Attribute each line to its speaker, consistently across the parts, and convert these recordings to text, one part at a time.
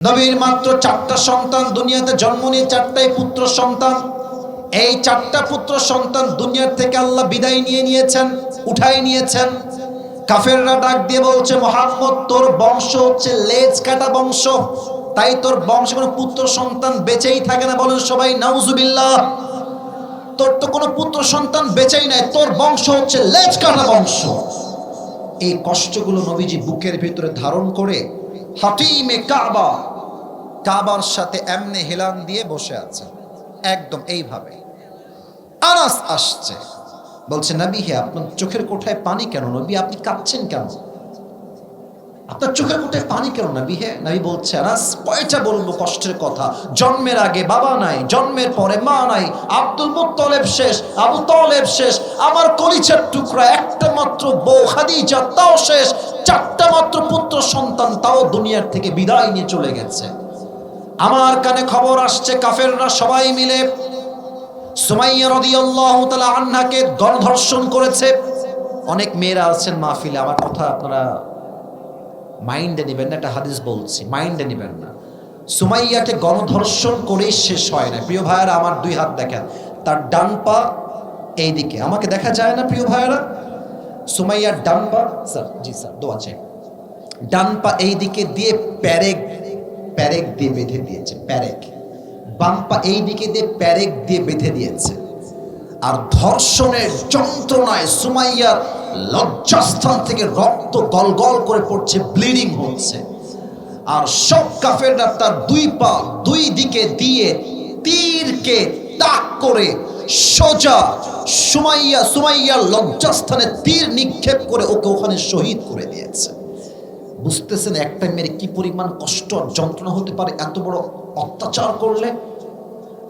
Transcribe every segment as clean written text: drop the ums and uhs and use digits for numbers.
Speaker 1: নবীর মাত্র 4টা সন্তান দুনিয়াতে জন্ম নিয়ে, 4টাই পুত্র সন্তান। এই 4টা পুত্র সন্তান দুনিয়ার থেকে আল্লাহ বিদায় নিয়ে নিয়েছেন, উঠাই নিয়েছেন। কাফেররা ডাক দিয়ে বলছে, মুহাম্মদ তোর বংশ হচ্ছে লেজ কাটা বংশ, তাই তোর বংশে কোনো পুত্র সন্তান বেঁচেই থাকে না। বলেন সবাই নাউজুবিল্লাহ। তোর তো কোনো পুত্র সন্তান বেঁচেই নাই, তোর বংশ হচ্ছে লেজ কাটা বংশ। এই কষ্টগুলো নবীজি বুকের ভিতরে ধারণ করে হাতিমে কাবা, কাবার সাথে এমনি হেলান দিয়ে বসে আছে, একদম এইভাবে। আনাস আসছে, বলছে নবী হে, আপনার চোখের কোঠায় পানি কেন? নবী আপনি কাঁদছেন কেন? আপনার চোখের কোঠায় পানি কেন নবী হে? নবী বলছে, আনাস কয়টা বলবো কষ্টের কথা। জন্মের আগে বাবা নাই, জন্মের পরে মা নাই, আব্দুল মুত্তালিব শেষ, আবু তালেব শেষ, আমার কলিজার টুকরা একটা মাত্র বউ খাদিজা তাও শেষ, 4টা মাত্র পুত্র সন্তান তাও দুনিয়ার থেকে বিদায় নিয়ে চলে গেছে। আমার কানে খবর আসছে কাফেররা সবাই মিলে সুমাইয়া রাদিয়াল্লাহু তাআলা আনহাকে গণধর্ষণ করেছে। অনেক মেয়েরা আছেন মাহফিলে, আমার কথা আপনারা মাইন্ডে নেবেন না, একটা হাদিস বলছি, মাইন্ডে নেবেন না। সুমাইয়াকে গণধর্ষণ করেই শেষ হয় না। প্রিয় ভাইয়েরা, আমার 2 হাত দেখেন, তার ডান পা এইদিকে, আমাকে দেখা যায় না প্রিয় ভাইয়েরা? সুমাইয়ার ডান পা, স্যার জি স্যার দোয়া চাই, ডান পা এইদিকে দিয়ে প্যারেক দিয়ে বেঁধে দিয়েছে, প্যারেক। বাম পা এইদিকে দিয়ে প্যারেক দিয়ে বেঁধে দিয়েছে। আর ধর্ষণের যন্ত্রণায় সুমাইয়ার লজ্জাস্থান থেকে রক্ত গলগল করে পড়ছে, ব্লিডিং হচ্ছে। আর সব কাফেররা তার 2 পা 2 দিকে দিয়ে তীরকে তাক করে সোজা সুমাইয়ার লজ্জাস্থানে তীর নিক্ষেপ করে ওকে ওখানে শহীদ করে দিয়েছে। বুঝতেছেন একটা মেয়ের কি পরিমাণ কষ্ট আর যন্ত্রণা হতে পারে এত বড় অত্যাচার করলে?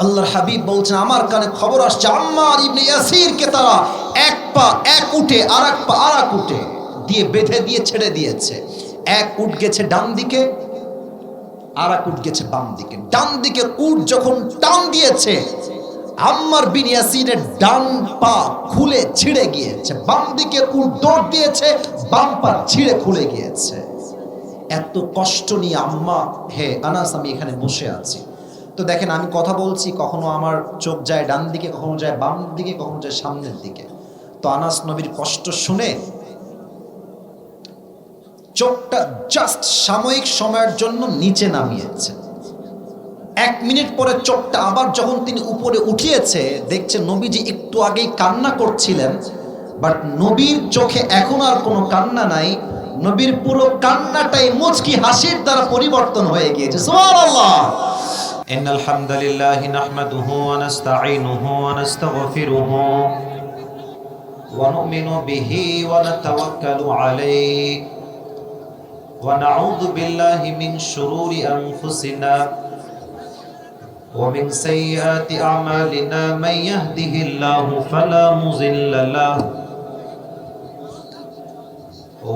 Speaker 1: আল্লাহর হাবিব বলছেন, আমার কানে খবর আসছে আম্মার ইবনে ইয়াসিরকে তারা এক পা এক উঠে আর এক পা আর এক উঠে দিয়ে বেঁধে দিয়ে ছেড়ে দিয়েছে। এক উঠ গেছে ডান দিকে, আর এক উঠ গেছে বাম দিকে। ডান দিকের উঠ যখন টান দিয়েছে, আম্মার বিন ইয়াসিরের ডান পা খুলে ছিঁড়ে গিয়েছে, বাম দিকের উঠ দৌড় দিয়েছে, বাম পা ছিঁড়ে খুলে গিয়েছে। এত কষ্ট নিয়ে আম্মা হে আনাস আমি এখানে বসে আছি। তো দেখেন, আমি কথা বলছি, কখনো আমার চোখ যায় ডান দিকে, কখনো যায় বাম দিকে, কখনো যায় সামনের দিকে। তো আনাস নবীর কষ্ট শুনে চোখটা জাস্ট সাময়িক সময়ের জন্য নিচে নামিয়েছে। 1 মিনিট পরে চোখটা আবার যখন তিনি উপরে উঠিয়েছে, দেখছে নবীজি একটু আগেই কান্না করছিলেন, বাট নবীর চোখে এখন আর কোনো কান্না নাই। নবীর পুরো কান্নাটাই মুচকি হাসির দ্বারা পরিবর্তন হয়ে গিয়েছে। সুবহানাল্লাহ। ইন্নাল হামদালিল্লাহি নাহমাদুহু ওয়া নাস্তাঈনুহু ওয়া নাস্তাগফিরুহু ওয়া নু'মিনু বিহি ওয়া নাতাওয়াক্কালু আলাইহি ওয়া নাউযু বিল্লাহি মিন শুরুরি আনফুসিনা ওয়া মিন সাইয়্যাতি আ'মালিনা মান ইয়াহদিহিল্লাহু ফালা মুযিল্লা লাহু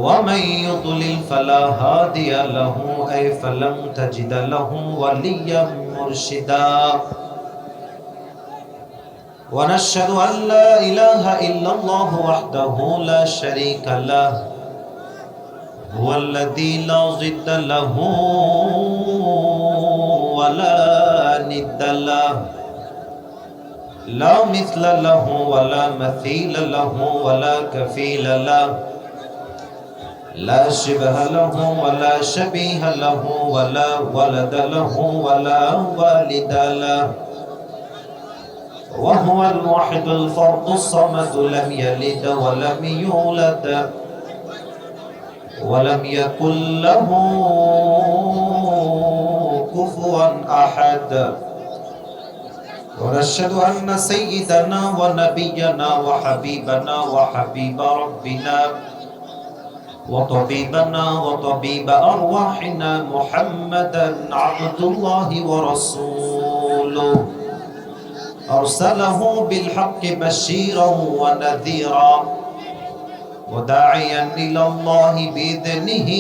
Speaker 1: ومن يضلل فلا هادي له أي فلن تجد له وليا مرشدا ونشهد أن لا إله إلا الله وحده لا شريك له هو الذي لا ضد له ولا ند له لا مثل له ولا مثيل له ولا كفيل له لا شبه له ولا شبيه له ولا ولد له ولا والد له وهو الواحد الفرد الصمد لم يلد ولم يولد ولم يكن له كفوا أحد ونشهد أن سيدنا ونبينا وحبيبنا وحبيب ربنا وطبيبنا وطبيب أرواحنا محمدا عبد الله ورسوله أرسله بالحق بشيرا ونذيرا وداعيا إلى الله بإذنه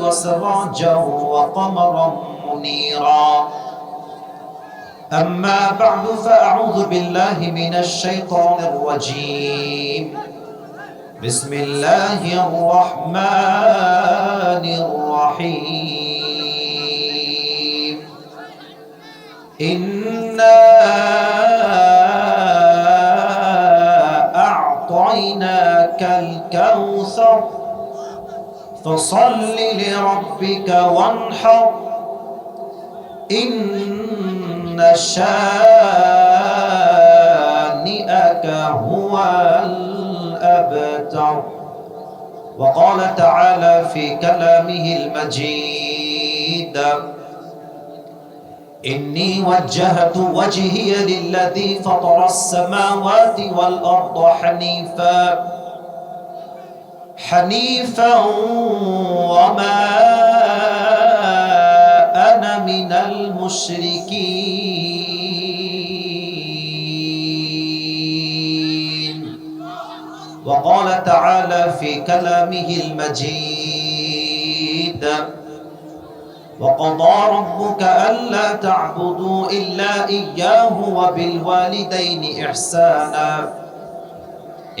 Speaker 1: وسراجا وقمرا منيرا أما بعد فأعوذ بالله من الشيطان الرجيم بسم الله الرحمن الرحيم ইন্না আ'তাইনাকাল কাউসার ফাসাল্লি লিরাব্বিকা ওয়ানহার ইন্না শানিআকা হুয়াল আবতার। وقال تعالى في كلامه المجيد إني وجهت وجهي للذي فطر السماوات والأرض حنيفا وما أنا من المشركين. وقال تعالى في كلامه المجيد وقضى ربك ألا تعبدوا إلا إياه وبالوالدين إحسانا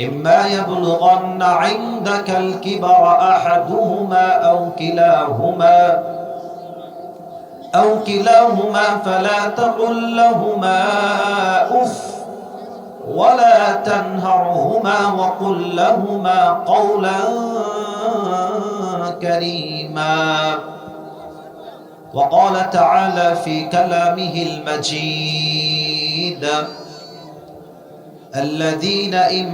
Speaker 1: إما يبلغن عندك الكبر أحدهما أو كلاهما فلا تقل لهما أف ولا تنهرهما وقل لهما قولا كريما. وقال تعالى في كلامه المجيد الذين إن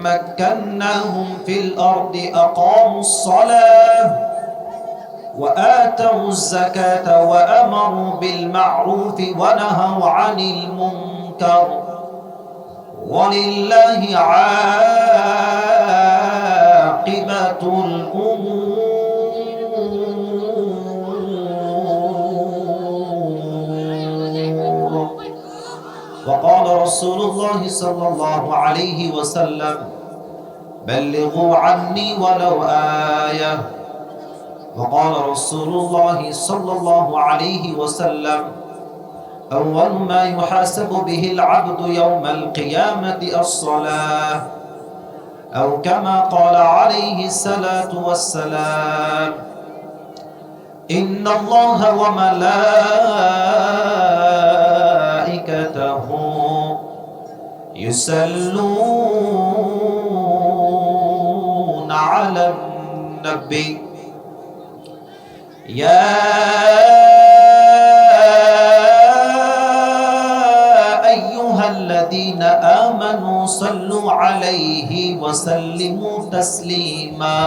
Speaker 1: مكناهم في الأرض أقاموا الصلاة وآتوا الزكاة وأمروا بالمعروف ونهوا عن المنكر ولله عاقبة الأمور. وقال رسول الله صلى الله عليه وسلم بلغوا عني ولو آية. وقال رسول الله صلى الله عليه وسلم أول ما يحاسب به العبد يوم القيامة الصلاة أو كما قال عليه الصلاة والسلام إن الله وملائكته يصلون على النبي يا أيها الذين آمنوا صلوا عليه وسلموا تسليما.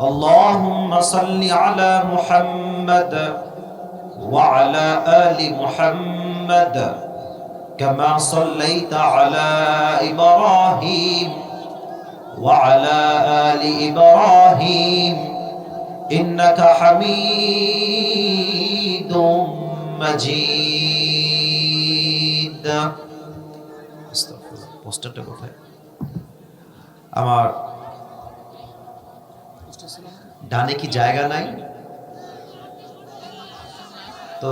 Speaker 1: اللهم صل على محمد وعلى آل محمد كما صليت على إبراهيم وعلى آل إبراهيم إنك حميد مجيد. পোস্টারটা কোথায় আমার? ডানে কি জায়গা নাই? তো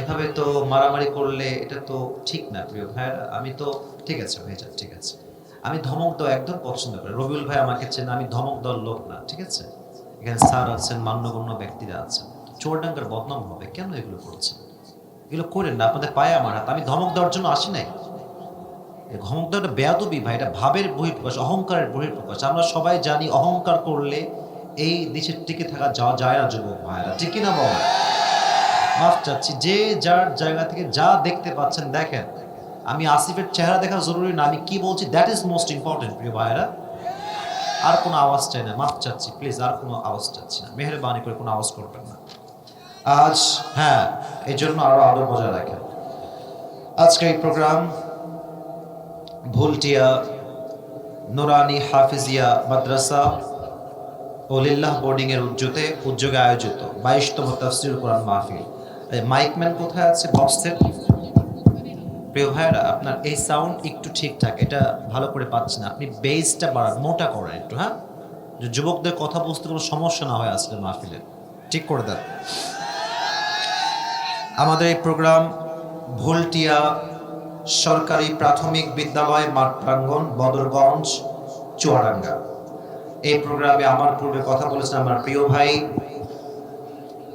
Speaker 1: এভাবে তো মারামারি করলে এটা তো ঠিক না প্রিয় ভাই। আমি তো ঠিক আছে ভাইজান, ঠিক আছে, আমি ধমক দেওয়া একদম পছন্দ করি। রবিউল ভাই আমাকে চেন, আমি ধমক দেওয়ার লোক না, ঠিক আছে? এখানে স্যার আছেন, মান্যগণ্য ব্যক্তিরা আছেন, চোরডাঙ্গার বদনাম হবে কেন এগুলো করছেন? এগুলো করেন না, আপনাদের পায়ে আমার হাত। আমি ধমক দেওয়ার জন্য আসি নাই। ধমক দেওয়াটা বেয়াদবি ভাই, এটা ভাবের বহিঃপ্রকাশ, অহংকারের বহিঃপ্রকাশ। আমরা সবাই জানি অহংকার করলে এই দেশের টিকে থাকা যাওয়া যায় না যুবক ভাইরা, ঠিক কিনা বল? মাফ চাচ্ছি, যে যার জায়গা থেকে যা দেখতে পাচ্ছেন দেখেন। আমি আসিফের চেহারা দেখা জরুরি না, আমি কি বলছি দ্যাট ইজ মোস্ট ইম্পর্টেন্ট প্রিয় ভাইরা। আর কোনো আওয়াজ চাই না, মাফ চাচ্ছি প্লিজ, আর কোনো আওয়াজ চাচ্ছি না, মেহেরবানি করে কোনো আওয়াজ করবেন না আজ। হ্যাঁ, এই জন্য আরো বজায় রাখেন। আজকের এই প্রোগ্রাম ভুলটিয়া নুরানি হাফিজিয়া মাদ্রাসা ওলিল্লাহ বোর্ডিং এর উদ্যোগে আয়োজিত 22তম তাফসীরুল কোরআন মাহফিল। মাইকম্যান কোথায় আছে? বক্সের প্রিয় ভাইরা, আপনার এই সাউন্ড একটু ঠিকঠাক, এটা ভালো করে পাচ্ছি না, আপনি বেসটা বাড়ান, মোটা করেন একটু, হ্যাঁ, যে যুবকদের কথা বুঝতে কোনো সমস্যা না হয় আজকের মাহফিলে, ঠিক করে দেন। আমাদের এই প্রোগ্রাম ভুলটিয়া সরকারি প্রাথমিক বিদ্যালয় মাঠ প্রাঙ্গণ, বদরগঞ্জ, চুয়াডাঙ্গা। এই প্রোগ্রামে আমার পূর্বে কথা বলেছেন আমার প্রিয় ভাই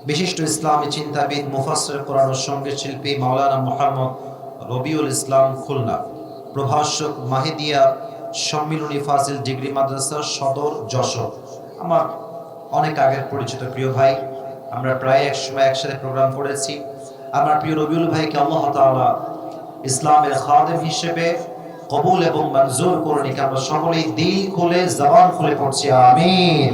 Speaker 1: বিশিষ্ট ইসলামী চিন্তাবিদ, মুফাসসির কোরআন ও সঙ্গীত শিল্পী মাওলানা মুহাম্মদ রবিউল ইসলাম খুলনা, প্রভাষক মাহিদিয়া সম্মিলনী ফাজিল ডিগ্রি মাদ্রাসা সদর যশোর। আমার অনেক আগের পরিচিত প্রিয় ভাই, আমরা প্রায় এক সময় একসাথে প্রোগ্রাম করেছি। আমার প্রিয় রবিউল ভাইকে আল্লাহ তাআলা ইসলামের খাদেম হিসেবে কবুল এবং মঞ্জুর করুন। আমরা সকলেই দিল খুলে জবান খুলে পড়ছি আমিন।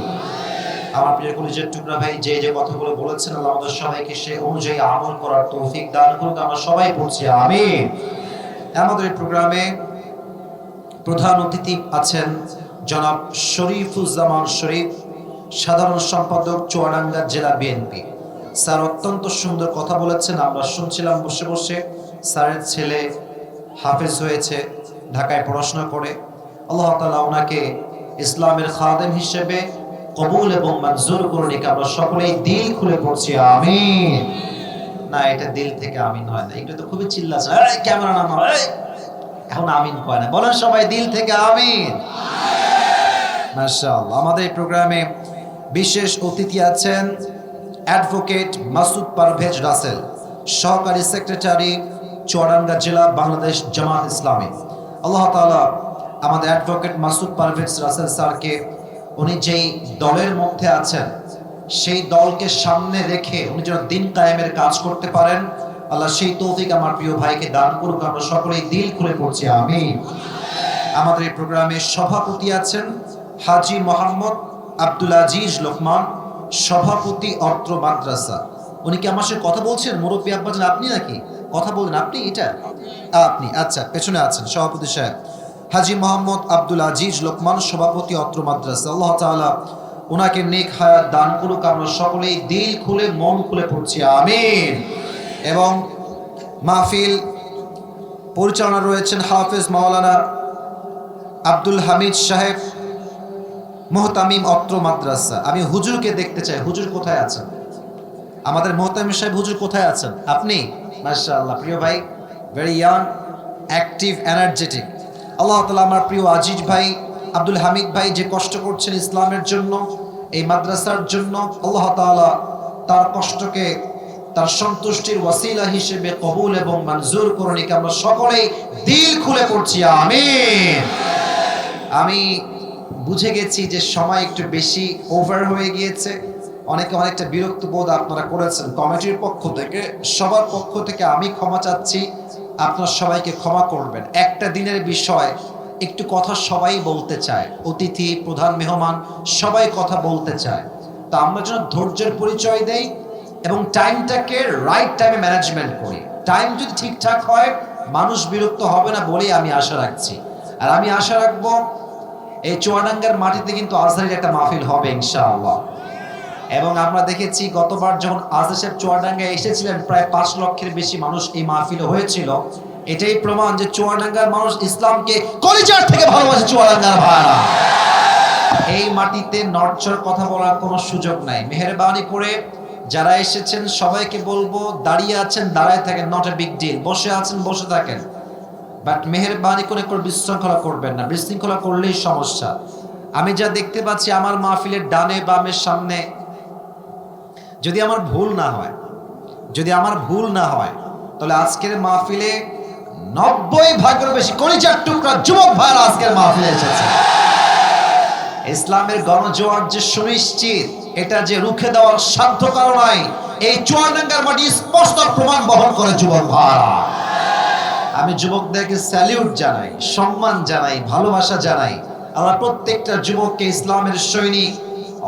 Speaker 1: আমার প্রিয় কলিজার টুকরা ভাই যে যে কথাগুলো বলেছেন, আল্লাহ আমাদের সবাইকে সে অনুযায়ী আমল করার তৌফিক দান করুন। আমরা সবাই পড়ছি আমিন। আমাদের এই প্রোগ্রামে প্রধান অতিথি আছেন জনাব শরীফুজ্জামান শরীফ, সাধারণ সম্পাদক চুয়াডাঙ্গা জেলা বিএনপি। স্যার অত্যন্ত সুন্দর কথা বলেছেন, আমরা শুনছিলাম বসে বসে। স্যারের ছেলে হাফেজ হয়েছে, ঢাকায় পড়াশোনা করে। আল্লাহ তাআলা ওনাকে ইসলামের খাদেম হিসেবে কবুল এবং মঞ্জুর করুন। আমরা সকলেই দিল খুলে পড়ছি আমিন। না, এটা দিল থেকে আমিন হয় না, এটা তো খুবই চিল্লাছে, ক্যামেরা নামা, এখন আমিন কয় না, বলেন সবাই দিল থেকে আমিন। মাশাআল্লাহ। আমাদের এই প্রোগ্রামে বিশেষ অতিথি আছেন অ্যাডভোকেট মাসুদ পারভেজ রাসেল, সহকারী সেক্রেটারি চুয়াডাঙ্গা জেলা বাংলাদেশ জামাত ইসলামী। আল্লাহ তাআলা আমাদের অ্যাডভোকেট মাসুদ পারভেজ রাসেল স্যারকে, উনি যেই দলের মধ্যে আছেন সেই দলকে সামনে রেখে উনি যেন দিন কায়েমের কাজ করতে পারেন, আল্লাহ সেই তৌফিক আমার প্রিয় ভাইকে দান করুক। আমরা সকলেই দিল খুলে পড়ছি আমিন। আমাদের এই প্রোগ্রামে সভাপতি আছেন হাজী মোহাম্মদ আব্দুল আজিজ লোকমান, সভাপতি অত্র মাদ্রাসা। উনি কি আমার সাথে কথা বলছেন? মুরব্বী আব্বাজান আপনি নাকি কথা বলেন? আপনি এটা আপনি আচ্ছা, পেছনে আছেন সভাপতি সাহেব হাজী মোহাম্মদ আব্দুল আজিজ লোকমান, সভাপতি অত্র মাদ্রাসা। আল্লাহ তাআলা ওনাকে নেক হায়াত দান করুক। আমরা সকলেই দিল খুলে মন খুলে পড়ছি আমিন। এবং মাহফিল পরিচালনা রয়েছেন হাফেজ মাওলানা আব্দুল হামিদ সাহেব, মুহতামিম অত্র মাদ্রাসা। আমি হুজুরকে দেখতে চাই, হুজুর কোথায় আছেন? আমাদের মুহতামিম সাহেব হুজুর কোথায় আছেন? আপনি? মাশাআল্লাহ, প্রিয় ভাই, ভেরি ইয়াং, অ্যাক্টিভ, এনার্জেটিক। আল্লাহ তাআলা আমার প্রিয় আজিজ ভাই আব্দুল হামিদ ভাই যে কষ্ট করছেন ইসলামের জন্য, এই মাদ্রাসার জন্য, আল্লাহ তাআলা তার কষ্টকে তার সন্তুষ্টির ওয়াসিলা হিসেবে কবুল এবং মঞ্জুর করুন। আমরা সকলেই দিল খুলে পড়ছি আমিন। আমি বুঝে গেছি যে সময় একটু বেশি ওভার হয়ে গিয়েছে, অনেকে অনেকটা বিরক্ত বোধ আপনারা করেছেন। কমিটির পক্ষ থেকে, সবার পক্ষ থেকে আমি ক্ষমা চাচ্ছি, আপনারা সবাইকে ক্ষমা করবেন। একটা দিনের বিষয়, একটু কথা সবাই বলতে চায়, অতিথি, প্রধান মেহমান সবাই কথা বলতে চায়। তো আমরা যেন ধৈর্যের পরিচয় দেই এবং টাইমটাকে রাইট টাইমে ম্যানেজমেন্ট করি। টাইম যদি ঠিকঠাক হয় মানুষ বিরক্ত হবে না বলেই আমি আশা রাখছি। আর আমি আশা রাখবো এই চুয়াডাঙ্গার মাটিতে কিন্তু আজহারের একটা মাহফিল হবে ইনশাআল্লাহ। এবং আমরা দেখেছি গতবার যখন আজহার সাহেব চুয়াডাঙ্গায় এসেছিলেন, প্রায় 5 লক্ষের বেশি মানুষ এই মাহফিলে হয়েছিল। এটাই প্রমাণ যে চুয়াডাঙ্গার মানুষ ইসলামকে কলিজার থেকে ভালোবাসে। চুয়াডাঙ্গার ভাইরা, এই মাটিতে নড়চড় কথা বলার কোনো সুযোগ নাই। মেহেরবানি করে যারা এসেছেন সবাইকে বলবো, দাঁড়িয়ে আছেন দাঁড়ায় থাকেন, নট এ বিগ ডিল। বসে আছেন বসে থাকেন, বাট মেহেরবানি করে বিশৃঙ্খলা করবেন না, বিশৃঙ্খলা করলেই সমস্যা। আমি যা দেখতে পাচ্ছি আমার মাহফিলের ডানে বামের সামনে, যদি আমার ভুল না হয় তাহলে আজকের মাহফিলে 90 ভাগের বেশি কলিজার টুকরা যুবক ভাইরা আজকের মাহফিলে এসেছে। ইসলামের গণজোয়ার যে সুনিশ্চিত, এটা যে রুখে দেওয়ার সাধ্য কারো নাই, এই চুয়াডাঙ্গার মাটি স্পষ্ট প্রমাণ বহন করে যুবক ভাইরা। আমি যুবকদেরকে স্যালিউট জানাই, সম্মান জানাই, ভালোবাসা জানাই। আমরা প্রত্যেকটা যুবককে ইসলামের সৈনিক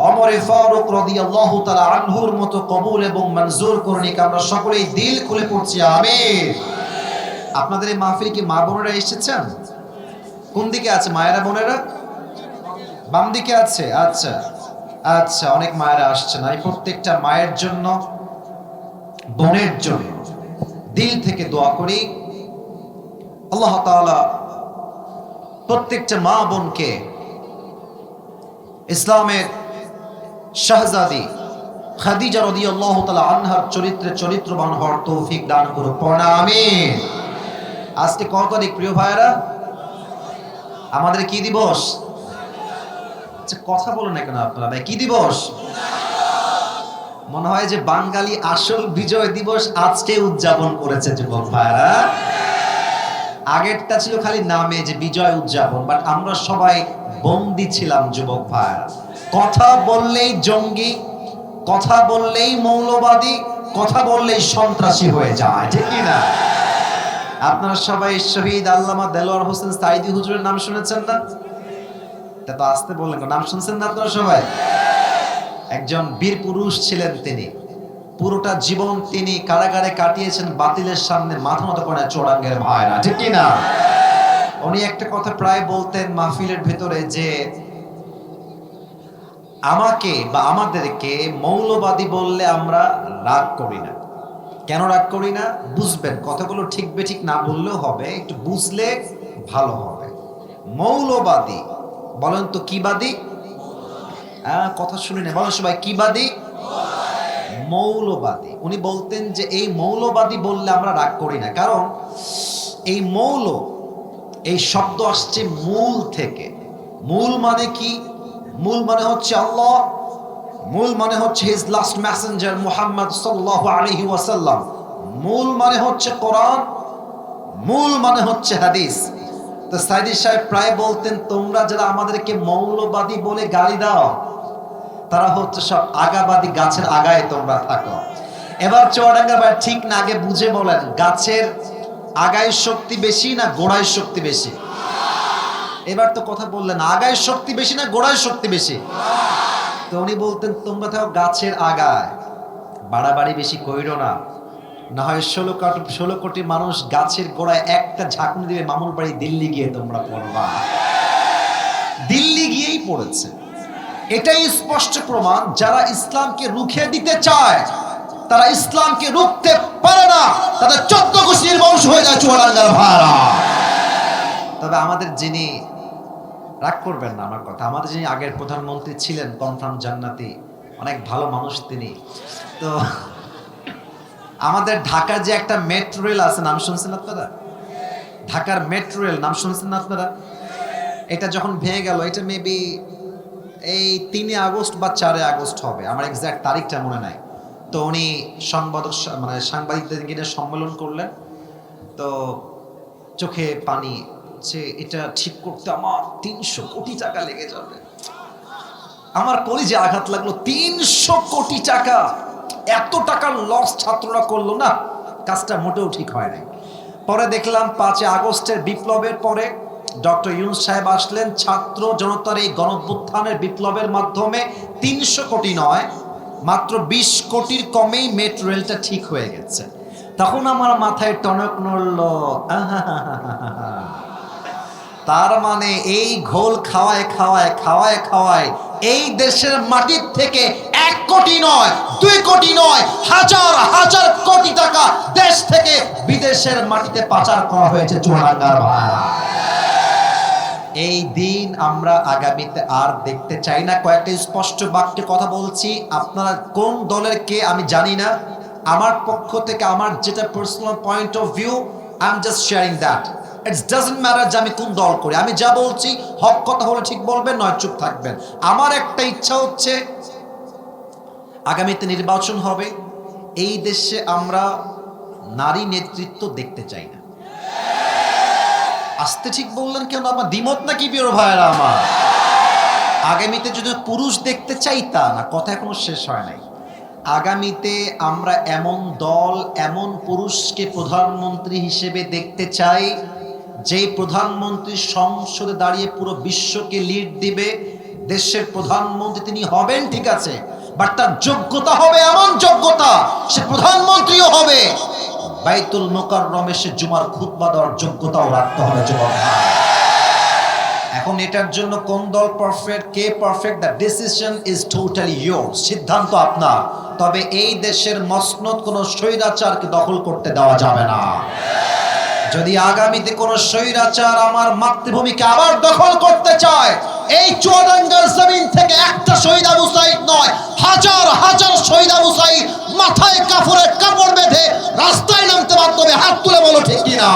Speaker 1: ওমর ফারুক রাদিয়াল্লাহু তাআলা আনহুর মতো কবুল এবং মঞ্জুর করুন। আমরা সকলেই দিল খুলে পড়ছি আমিন। আপনাদের এই মাহফিলে কি মা বোনেরা এসেছেন? কোন দিকে আছে মায়েরা বোনেরা? বাম দিকে আছে। আচ্ছা আচ্ছা, অনেক মায়েরা আসছেন। আমি প্রত্যেকটা মায়ের জন্য, বোনের জন্য দিল থেকে দোয়া করি, আল্লাহ তাআলা প্রত্যেকটা মা বোনকে ইসলামের শাহজাদি খাদিজা রাদিয়াল্লাহু তাআলা আনহার চরিত্রে চরিত্রবান হওয়ার তৌফিক দান করুন। পড়া আমিন। আজকে কত তারিখ প্রিয় ভাইরা? আমাদের কি দিবস? আচ্ছা কথা বলেন না কেন আপনারা ভাই, কি দিবস? মনে হয় যে বাঙালি আসল বিজয় দিবস আজকে উদযাপন করেছে যুবক ভাইরা। আগেরটা ছিল খালি নামে যে বিজয় উদযাপন, বাট আমরা সবাই বন্দী ছিলাম যুবক ভাইরা। কথা বললেই জঙ্গি, কথা বললেই মৌলবাদী, কথা বললেই সন্ত্রাসী হয়ে যায়, ঠিক কি না? আপনারা সবাই শহীদ আল্লামা দেলোয়ার হোসেন সাইদি হুজুরের নাম শুনেছেন না? এটা তো আসতে বললেন, নাম শুনছেন না আপনারা সবাই? একজন বীর পুরুষ ছিলেন তিনি। পুরোটা জীবন তিনি কারাগারে কাটিয়েছেন বাতিলের সামনে মাথা নত করে চোরাঙ্গের ভাইরা, ঠিক কি না? উনি একটা কথা প্রায় বলতেন মাহফিলের ভেতরে যে আমাকে বা আমাদেরকে মৌলবাদী বললে আমরা রাগ করি না। কেন রাগ করি না? বুঝবেন, কথাগুলো ঠিক বেঠিক না বললেও হবে, একটু বুঝলে ভালো হবে। মৌলবাদী বলেন তো কি বাদী? কথা শুনি না, বলেন সবাই কি বাদী? মৌলবাদী। উনি বলতেন যে এই মৌলবাদী বললে আমরা রাগ করি না, কারণ এই মৌল, এই শব্দ আসছে মূল থেকে। মূল মানে কি? মূল মানে হচ্ছে আল্লাহ, মূল মানে হচ্ছে হিজ লাস্ট মেসেঞ্জার মুহাম্মদ সাল্লাল্লাহু আলাইহি ওয়াসাল্লাম, মূল মানে হচ্ছে কোরআন, মূল মানে হচ্ছে হাদিস। তো সাইদি সাহেব প্রায় বলতেন তোমরা যারা আমাদেরকে মৌলবাদী বলে গালি দাও, তারা হচ্ছে সব আগাবাদী, গাছের আগায় তোমরা থাকো। এবার চুয়াডাঙ্গা ভাই ঠিক না, আগে বুঝে বলেন, গাছের আগায় শক্তি বেশি না গোড়ায় শক্তি বেশি? এবার তো কথা বললেন, আগায় শক্তি বেশি না গোড়ায় শক্তি বেশি? তো উনি বলতেন তোমরা থাকো গাছের আগায়, বাড়াবাড়ি বেশি কইরো না, না হয় 16 কোটি মানুষ গাছের গোড়ায় একটা ঝাঁকুনি দিবে, মামুর বাড়ি দিল্লি গিয়ে তোমরা পড়বা। দিল্লি গিয়েই পড়েছে। এটাই স্পষ্ট প্রমাণ, যারা ইসলামকে রুখে দিতে চায় তারা ইসলামকে রুখতে পারে না, তাদের 14 গোষ্ঠীর বংশ হয়ে যায় চুয়াডাঙ্গার ভাড়া। তবে আমাদের যিনি, রাগ করবেন না আমার কথা, আমাদের যিনি আগের প্রধানমন্ত্রী ছিলেন কনফার্ম জান্নাতি, অনেক ভালো মানুষ তিনি। তো আমাদের ঢাকার যে একটা মেট্রো রেল আছে, নাম শুনছেন আপনারা? ঢাকার মেট্রো রেল নাম শুনছেন না আপনারা? এটা যখন ভেঙে গেল, এটা মেবি এই 3 আগস্ট বা 4 আগস্ট হবে, আমার এক্সাক্ট তারিখটা মনে নাই। তো উনি সাংবাদিকদের নিয়ে সম্মেলন করলেন, তো চোখে পানি, যে এটা ঠিক করতে আমার 300 কোটি টাকা লেগে যাবে। আমার কলিজে আঘাত লাগলো, 300 কোটি টাকা, এত টাকার লস ছাত্ররা করলো না, কাজটা মোটেও ঠিক হয় নাই। পরে দেখলাম 5 আগস্টের বিপ্লবের পরে ডক্টর ইউনূস সাহেব আসলেন, ছাত্র জনতার এই গণঅভ্যুত্থানের বিপ্লবের মাধ্যমে 300 কোটি নয়, মাত্র 20 কোটির কমেই মেট্রো রেলটা ঠিক হয়ে গেছে। তখন আমার মাথায় টনক নড়ল, তার মানে এই ঘোল খাওয়ায় খাওয়ায় খাওয়ায় খাওয়ায় এই দেশের মাটির থেকে 1 কোটি নয়, 2 কোটি নয়, হাজার হাজার কোটি টাকা দেশ থেকে বিদেশের মাটিতে পাচার করা হয়েছে চুয়াডাঙ্গার ভাড়া। এই দিন আমরা আগামীতে আর দেখতে চাই না। কয়েকটা স্পষ্ট বাক্যে কথা বলছি, আপনারা কোন দলের কে আমি জানি না, আমার পক্ষ থেকে আমার যেটা personal point of view, I am just sharing that. It's doesn't matter যে আমি কোন দল করি, আমি যা বলছি হক কথা হলে ঠিক বলবেন, নয় চুপ থাকবেন। আমার একটা ইচ্ছা হচ্ছে আগামীতে নির্বাচন হবে, এই দেশে আমরা নারী নেতৃত্ব দেখতে চাই না। আসতে ঠিক বললেন কেন? আমার দ্বিমত নাকি প্রিয় ভাইয়েরা আমার? আগামীতে যদি পুরুষ দেখতে চাই তা না, কথা এখনো শেষ হয় নাই। আগামীতে আমরা এমন দল, এমন পুরুষকে প্রধানমন্ত্রী হিসেবে দেখতে চাই, যেই প্রধানমন্ত্রী সংসদে দাঁড়িয়ে পুরো বিশ্বকে লিড দিবে। দেশের প্রধানমন্ত্রী তিনি হবেন ঠিক আছে, বাট তার যোগ্যতা হবে এমন যোগ্যতা, সে প্রধানমন্ত্রীও হবে, বাইতুল মুকাররমে সে জুমার খুতবা দেওয়ার যোগ্যতাও রাখতে হবে যুবক। এখন এটার জন্য কোন দল perfect, K perfect, the decision is totally yours, সিদ্ধান্ত আপনার। তবে এই দেশের মসনদ কোনো স্বৈরাচারকে দখল করতে দেওয়া যাবে না। যদি আগামীতে কোনো স্বৈরাচার আমার মাতৃভূমিকে আবার দখল করতে চায়, এই চুয়াডাঙ্গার জমিন থেকে একটা শহীদ আবু সাঈদ নয়, হাজার হাজার শহীদ আবু সাঈদ মাথায় কাপড়ের কাপড় বেঁধে রাস্তায় নামতে বাধ্য হবে। হাত তুলে বলো ঠিক কিনা?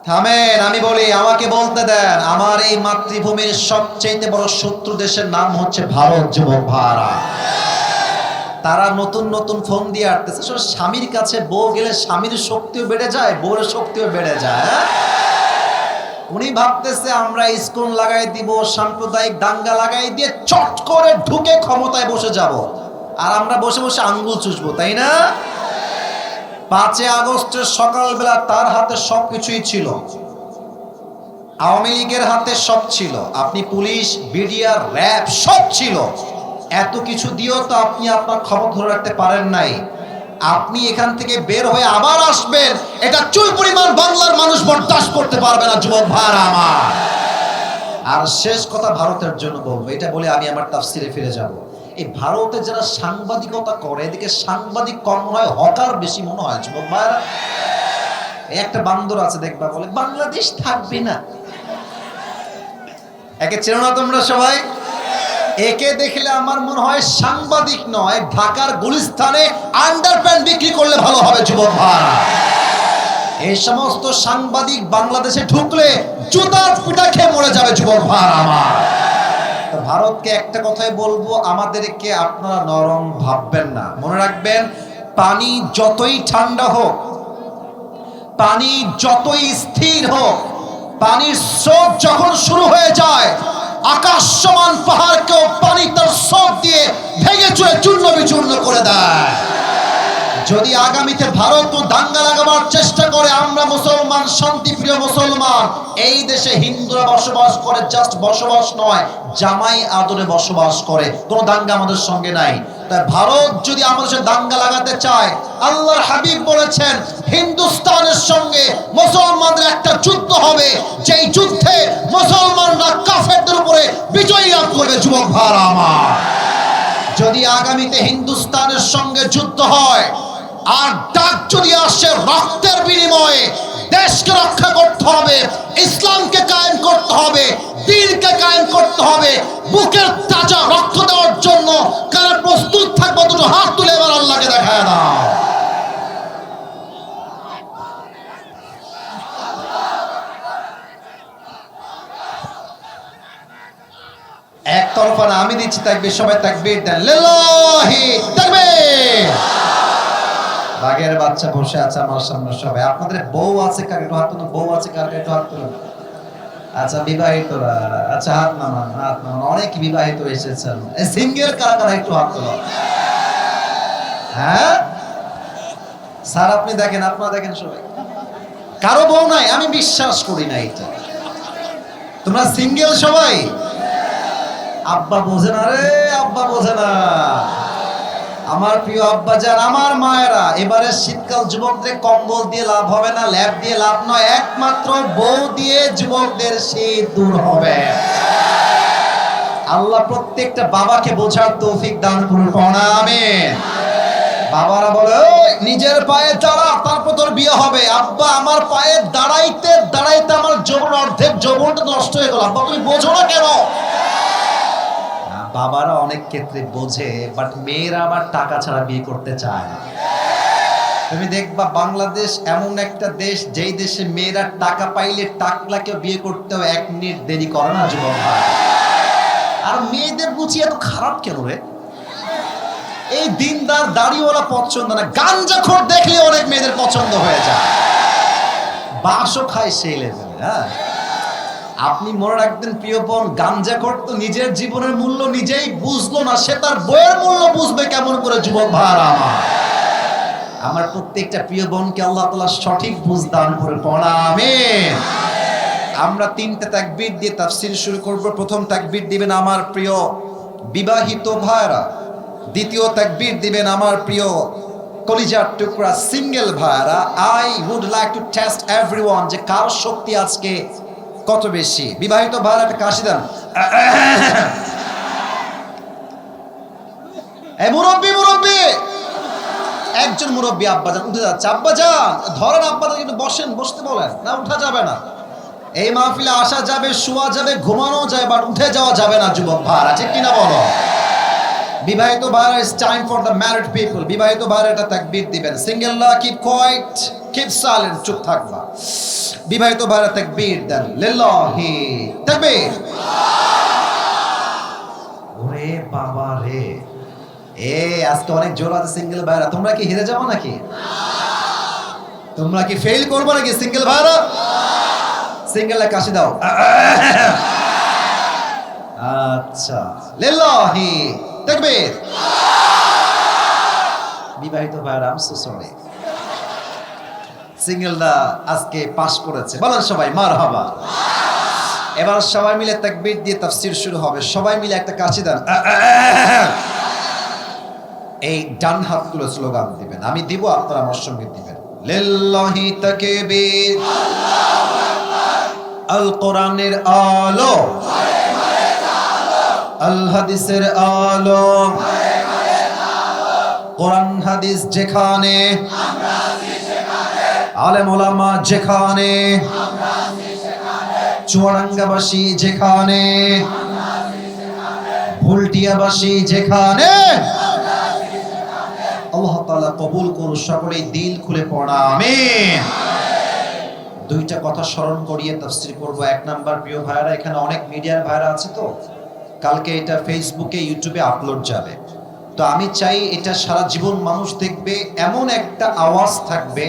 Speaker 1: থামেন, আমি বলি, আমাকে বলতে দেন, আমার এই মাতৃভূমির সবচেয়ে বড় শত্রু দেশের নাম হচ্ছে ভারত। যুবক ভাইরা, তারা নতুন নতুন ফোন দিয়ে আসতেছে, স্বামীর কাছে বউ গেলে স্বামীর শক্তিও বেড়ে যায়, বউর শক্তিও বেড়ে যায়। উনি ভাবতেছে আমরা ইস্কন লাগাই দিব, সাম্প্রদায়িক দাঙ্গা লাগাই দিয়ে চট করে ঢুকে ক্ষমতায় বসে যাব, আর আমরা বসে বসে আঙ্গুল চুষবো, তাই না? 5 আগস্টের সকালবেলা তার হাতে সবকিছুই ছিল, আওয়ামী লীগের হাতে সব ছিল, আপনি পুলিশ, বিডিআর, র্যাব সব ছিল। এত কিছু দিয়েও তো আপনি আপনার খবর ধরে রাখতে পারেন নাই। আপনি এখান থেকে বের হয়ে আবার আসবেন, এটা চুল পরিমাণ বাংলার মানুষ বরদাস্ত করতে পারবে না। যুবক ভাইরা আমার, আর শেষ কথা ভারতের জন্য বলবো, এটা বলে আমি আমার তাফসিরে ফিরে যাব। এই ভারতে যারা সাংবাদিকতা করে, এদিকে সাংবাদিক কম হয়, হকার বেশি মনে হয়। যুবক ভাইরা, একটা বান্দর আছে দেখবা, বলে বাংলাদেশ থাকবে না। একে চেনো না তোমরা সবাই? একে দেখলে আমার মনে হয় সাংবাদিক নয়, ঢাকার গুলিস্তানে আন্ডারপ্যান্ট বিক্রি করলে ভালো হবে। যুবক ভাইরা, এই সমস্ত সাংবাদিক বাংলাদেশে ঢুকলে জুতার পিটা খেয়ে মরে যাবে। যুবক ভাইরা আমার, ভারতকে একটা কথাই বলবো, আমাদেরকে আপনারা নরম ভাববেন না। মনে রাখবেন, পানি যতই ঠান্ডা হোক, পানি যতই স্থির হোক, পানির স্রোত যখন শুরু হয়ে যায়, আকাশ সমান পাহাড়কেও পানি তার স্রোত দিয়ে ভেঙে চুরে চূর্ণ বিচূর্ণ করে দেয়। যদি আগামীতে ভারত দাঙ্গা লাগাবার চেষ্টা করে, আমরা মুসলমান, শান্তিপ্রিয় মুসলমান, এই দেশে হিন্দুরা বসবাস করে, জাস্ট বসবাস নয়, জামাই আদরে বসবাস করে, কোনো দাঙ্গা আমাদের সঙ্গে নাই। তাই ভারত যদি আমাদের সাথে দাঙ্গা লাগাতে চায়, আল্লাহর হাবিব বলেছেন হিন্দুস্তানের সঙ্গে মুসলমানদের একটা যুদ্ধ হবে, যেই যুদ্ধে মুসলমানরা কাফেরদের উপরে বিজয়ী লাভ করবে। যুবক ভাইরা আমার, যদি আগামীতে হিন্দুস্তানের সঙ্গে যুদ্ধ হয়, আর ডাক যদি আসে রক্তের বিনিময়ে, দেশকে রক্ষা করতে হবে, ইসলামকে কায়েম করতে হবে, দ্বীনকে কায়েম করতে হবে, বুকের তাজা রক্ত দেওয়ার জন্য কারা প্রস্তুত থাকবে? দুটো হাত তুলে এবার আল্লাহকে দেখায় দাও। একতরফা না, আমি দিচ্ছি তাকবীর, সবাই তাকবীর দেন, লিল্লাহি তাকবীর। বাঘের বাচ্চা বসে আছে আমার সামনে সবাই। আপনাদের বউ আছে কার? একটু হাত তুলুন। বউ আছে কার? একটু হাত তুলুন। আচ্ছা, বিবাহিতরা, আচ্ছা হাত নামান, হাত নামান। অনেক বিবাহিত এসেছেন, সিঙ্গেল কারা কারা? একটু হাত তুলুন। হ্যাঁ স্যার, আপনি দেখেন, আপনারা দেখেন সবাই, কারো বউ নাই? আমি বিশ্বাস করি না এটা। তোমরা সিঙ্গেল সবাই? আব্বা বোঝে না রে, আব্বা বোঝে না। আমার প্রিয় আব্বা যান, আমার মায়েরা, এবারে শীতকাল যুবকদের কম্বল দিয়ে লাভ হবে না, ল্যাব দিয়ে লাভ নয়, একমাত্র বউ দিয়ে যুবকদের শীত দূর হবে। আল্লাহ প্রত্যেকটা বাবাকে বোঝার তৌফিক দান করুন, আমিন। বাবারা বলে, নিজের পায়ে দাঁড়া, তারপর তোর বিয়ে হবে। আব্বা, আমার পায়ে দাঁড়াইতে দাঁড়াইতে আমার যৌবন, অর্ধেক যৌবনটা নষ্ট হয়ে গেল। আব্বা, তুমি বোঝো না কেন? বাবারা অনেক ক্ষেত্রে বোঝে, বাট মেয়েরা আবার টাকা ছাড়া বিয়ে করতে চায় না। তুমি দেখবা বাংলাদেশ এমন একটা দেশ, যেই দেশে মেয়েরা টাকা পাইলে টাকলাকে বিয়ে করতেও 1 মিনিট দেরি করে না। যুবক ভাই, আর মেয়েদের বুঝি এত খারাপ কেন রে? এই দিনদার দাড়িওয়ালা পছন্দ না, গাঞ্জাখোর দেখলে অনেক মেয়েদের পছন্দ হয়ে যায়, বাসও খায় সেই লেভেলে। হ্যাঁ, আপনি মনে রাখবেন প্রিয় বোন, গাঞ্জাখোর তো নিজের জীবনের মূল্য নিজেই বুঝলো না, সে তার বইয়ের মূল্য বুঝবে কেমন করে? যুবক ভাইরা আমার প্রত্যেকটা প্রিয় বোনকে আল্লাহ তাআলা সঠিক বুঝ দান করে, আমিন। আমরা 3টা তাকবীর দিয়ে তাফসীর শুরু করব। প্রথম তাকবীর দিবেন আমার প্রিয় বিবাহিত ভাইরা, দ্বিতীয় তাকবীর দিবেন আমার প্রিয় কলিজার টুকরা সিঙ্গেল ভাইরা। I would like to test everyone, যে কার শক্তি আজকে কত বেশি। বিবাহিত ভাইরা একটা কাশি দেন। এই মুরব্বি, মুরব্বি, একজন মুরব্বি আব্বাজান উঠে যাচ্ছে। আব্বাজান ধরেন, আব্বাজান একটু বসেন, বসতে বলেন না, উঠা যাবে না। এই মাহফিলে আসা যাবে, শোয়া যাবে, ঘুমানো যায়, বাট উঠে যাওয়া যাবে না। যুবক ভাইরা, ঠিক কিনা বলো? বিবাহিত ভাইরা, it's time for the married people. বিবাহিত ভাইরা একটা তাকবীর দিবেন। সিঙ্গেলরা কিপ কোয়াইট। কিপ সাইলেন্ট, চুপ থাকবা। বিবাহিত ভাইরা তাকবীর দেন, লিল্লাহি তাকবীর। ওরে বাবা রে, আজকে অনেক জোর আছে সিঙ্গেল ভাইরা। তোমরা কি হেরে যাবো নাকি? তোমরা কি ফেল করবো নাকি সিঙ্গেল ভাইরা? সিঙ্গেলে কাশি দাও। আচ্ছা, লিল্লাহি তাকবীর। বিবাহিত ভাইরা আই এম সো সরি, সিঙ্গেলরা আজকে পাস করেছে। বলেন সবাই মারহাবা। এবার সবাই মিলে তাকবীর দিয়ে তাফসীর শুরু হবে। সবাই মিলে একটা কাশি দেন। এই ডান হাত তুলে স্লোগান দিবেন, আমি দিব, আপনারা আমার সঙ্গে দিবেন। লিল্লাহি তাকবীর, আল কোরআনের আলো, আল হাদিসের আলো, কোরআন হাদিস যেখানে, আলেম ওলামা যেখানে, চুয়াডাঙ্গাবাসী যেখানে, ভুলটিয়াবাসী যেখানে, আল্লাহ তাআলা কবুল করুন। সকলেই দিল খুলে পড়া আমিন। দুইটা কথা স্মরণ করিয়ে তাফসীর করব। এক নাম্বার, প্রিয় ভাইরা, এখানে অনেক মিডিয়ার ভাইরা আছে, তো কালকে এটা ফেসবুকে ইউটিউবে আপলোড যাবে। তো আমি চাই এটা সারা জীবন মানুষ দেখবে, এমন একটা আওয়াজ থাকবে,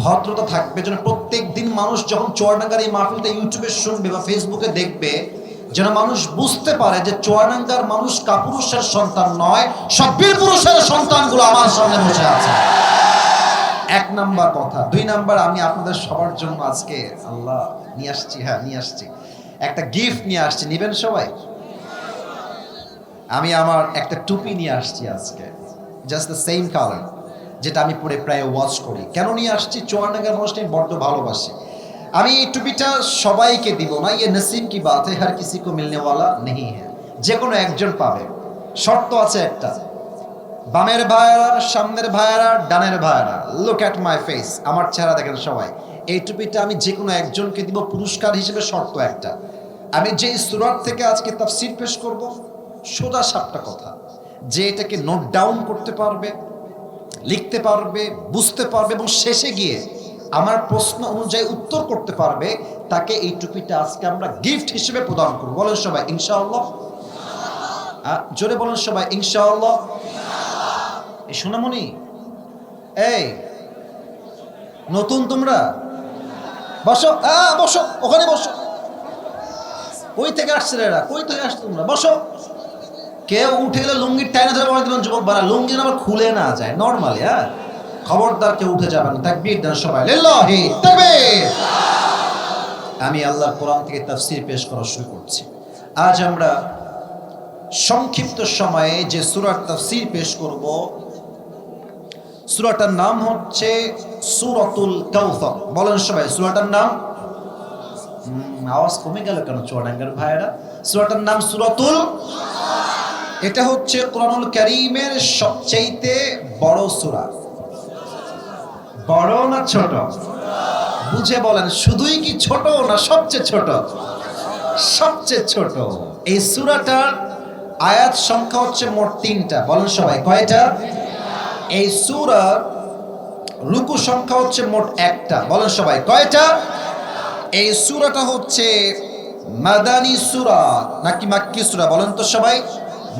Speaker 1: ভদ্রতা থাকবে, যেন প্রত্যেক দিন মানুষ যখন চুয়াডাঙ্গার এই মাহফিলটা ইউটিউবে শুনবে বা ফেসবুকে দেখবে, যেন মানুষ বুঝতে পারে যে চুয়াডাঙ্গার মানুষ কাপুরুষের সন্তান নয়, সব বীর পুরুষের সন্তানগুলো আমার সামনে বসে আছে। এক নাম্বার কথা। দুই নাম্বার, আমি আপনাদের সবার জন্য আজকে আল্লাহ নিয়ে আসছি, নিয়ে আসছি একটা গিফট নিয়ে আসছি। নিবেন সবাই? আমি আমার একটা টুপি নিয়ে আসছি আজকে, জাস্ট দ্য সেম কালার, যেটা আমি পরে প্রায় ওয়াচ করি। কেন নিয়ে আসছি? চুয়াডাঙ্গার মানুষকে আমি বড্ড ভালোবাসি। আমি এই টুপিটা সবাইকে দিব না, ये नसीब की बात है, हर किसी को मिलने वाला नहीं है। যে কোনো একজন পাবে, শর্ত আছে একটা। বামের ভাইয়ারা, সামনের ভাইয়ারা, ডানের ভাইয়ারা, লুক অ্যাট মাই ফেস, আমার চেহারা দেখেন সবাই। এই টুপিটা আমি যে কোনো একজনকে দিব পুরস্কার হিসেবে। শর্ত একটা, আমি যেই সূরা থেকে আজকে তাফসীর পেশ করব, সোজা সাপটা কথা, যে এটাকে নোট ডাউন করতে পারবে, লিখতে পারবে, বুঝতে পারবে এবং শেষে গিয়ে আমার প্রশ্ন অনুযায়ী উত্তর করতে পারবে, তাকে এই টুপিটা আজকে আমরা গিফট হিসেবে প্রদান করব। বলেন সবাই ইনশাআল্লাহ। জোরে বলেন সবাই ইনশাআল্লাহ। এই সোনামণি, এই নতুন তোমরা বসো, বসো, ওখানে বসো। কই থেকে আসছে এরা? কই থেকে আসছে তোমরা? বসো। কেউ উঠে গেলে লুঙ্গির টাইনে ধরে বলে দিবেন, যুবক বাড়া লুঙ্গি আবার খুলে না যায় নরমালি। খবরদার কেউ উঠে যাবেন না। তাকবীর দেন সবাই, লিল্লাহি তাকবীর। আমি আল্লাহর কোরআন থেকে তাফসীর পেশ করা শুরু করছি। আজ আমরা সংক্ষিপ্ত সময়ে যে সূরার তাফসীর পেশ করব, সূরাটার নাম হচ্ছে সূরাতুল কাউসার। বলেন সবাই সূরাটার নাম। আওয়াজ কমে গেল কেন চুয়াডাঙ্গার ভাইয়েরা? সূরাটার নাম সূরাতুল। এটা হচ্ছে কোরআনুল কারীমের সবচেয়ে বড় সূরা। বড় না ছোট? বুঝে বলেন, শুধুই কি ছোট না সবচেয়ে ছোট? সবচেয়ে ছোট। এই সূরাটার আয়াত সংখ্যা হচ্ছে মোট 3টা। বলেন সবাই কয়টা? এই সূরার রুকু সংখ্যা হচ্ছে মোট 1টা। বলেন সবাই কয়টা? এই সূরাটা হচ্ছে মাদানী সূরা নাকি মাক্কি সূরা? বলেন তো সবাই।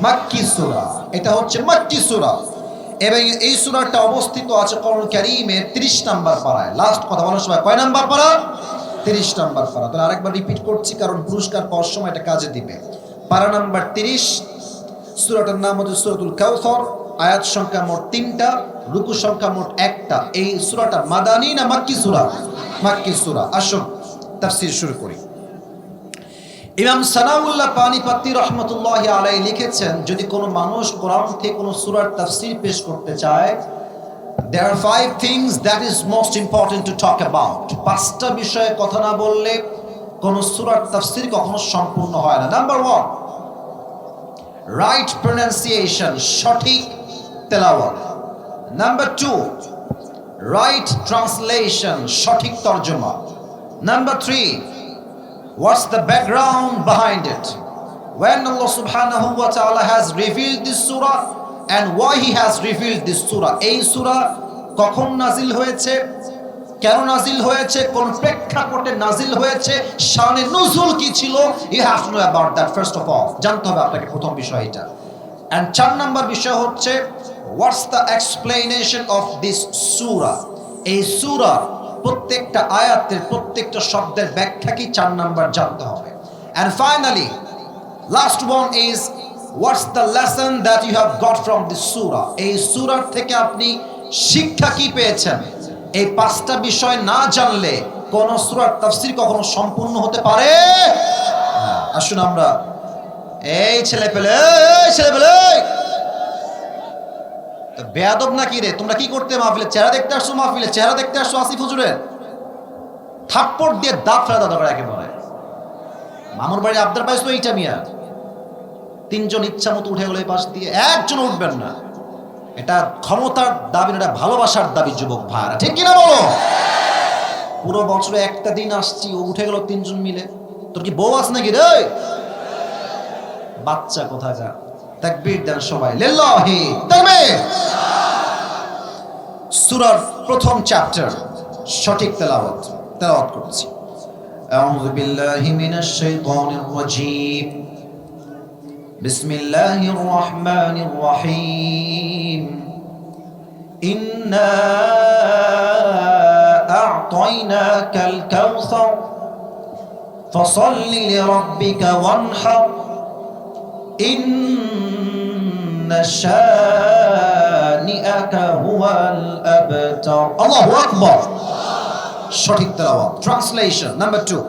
Speaker 1: মাক্কি সূরা। এটা হচ্ছে মাক্কি সূরা এবং এই সূরাটা অবস্থিত আছে কোরআনুল কারীমের 30 নম্বর পারায়। লাস্ট কথা, বলেন সবাই কয় নাম্বার পারা? 30 নম্বর পারা। তাহলে আরেকবার রিপিট করছি, কারণ পুরস্কার পাওয়ার সময় এটা কাজে দিবে। পারা নাম্বার 30। সূরাটার নাম হচ্ছে সূরাতুল কাউসার। আয়াত সংখ্যা মোট 3টা, রুকু সংখ্যা মোট 1টা। এই সূরাটা মাদানী না মাক্কি সূরা? মাক্কি সূরা। আসুন তাফসীর শুরু করি। ইমাম সানাউল্লাহ পানিপত্তি রহমতুল্লাহি আলাইহি লিখেছেন, যদি কোনো মানুষ কোরআন থেকে কোনো সূরার তাফসীর পেশ করতে চায়, there are 5 things that is most important to talk about. 5টা বিষয়ে কথা না বললে কোন সূরার তাফসীর কখনো সম্পূর্ণ হয় না। নাম্বার 1, রাইট প্রনাউন্সিয়েশন, সঠিক তেলাওয়াত। নাম্বার 2, রাইট ট্রান্সলেশন, সঠিক তরজমা। Number 3, what's the background behind it? When Allah subhanahu wa ta'ala has revealed this surah and why he has revealed this surah. এই সূরা কখন নাজিল হয়েছে, কেন নাজিল হয়েছে, কোন প্রেক্ষাপটে নাজিল হয়েছে, শানে নুজুল কি ছিল, you have to know about that first of all. জানতে হবে আপনাকে প্রথম বিষয় এটা। এন্ড 4 নাম্বার বিষয় হচ্ছে what's the explanation of this সূরা। এই সূরার প্রত্যেকটা আয়াতের প্রত্যেকটা শব্দের ব্যাখ্যা কি, 4 নাম্বার জানতে হবে। And finally last one is what's the lesson that you have got from this সূরা। এই সূরার থেকে আপনি শিক্ষা কি পেয়েছেন। এই 5টা বিষয় না জানলে কোন সূরার তাফসীর কখনো সম্পূর্ণ হতে পারে না। আসুন আমরা এই ছেলে পেলে তো বেয়াদব নাকি রে, তোমরা কি করতে মাহফিলে চেহারা দেখতে আসছো, মাহফিলে চেহারা দেখতে আসছো আসিফ হুজুরের, থাপ্পড় দিয়ে দাঁত ফেলা দাদা করে একেবারে। মামুর বাড়ি আবদার পাইছো এইটা মিয়া, 3 জন ইচ্ছা মতো উঠে গেল এই পাশ দিয়ে, একজন উঠবেন না। এটা ক্ষমতার দাবি, এটা ভালোবাসার দাবি যুবক ভাইরা, ঠিক কিনা বলো। পুরো বছরে একটা দিন আসছি, ও উঠে গেল 3 জন মিলে। তোর কি বউ আছে নাকি রে, বাচ্চা কোথাকার। তাকবীর দেন সবাই, লিল্লাহি তাকবীর। সূরার প্রথম চ্যাপ্টার সঠিক তেলাওয়াত করছি। আউযু বিল্লাহি মিনাশ শাইতানির রাজীম। বিসমিল্লাহির রহমানির রহিম। ইন্না আ'তাইনাকাল কাউসার ফাসাল্লি লিরাব্বিকা ওয়ানহার ইন্না শানিআকা হুয়াল আবতার। আল্লাহু আকবার। সঠিক তেলাওয়াত। Translation number 2।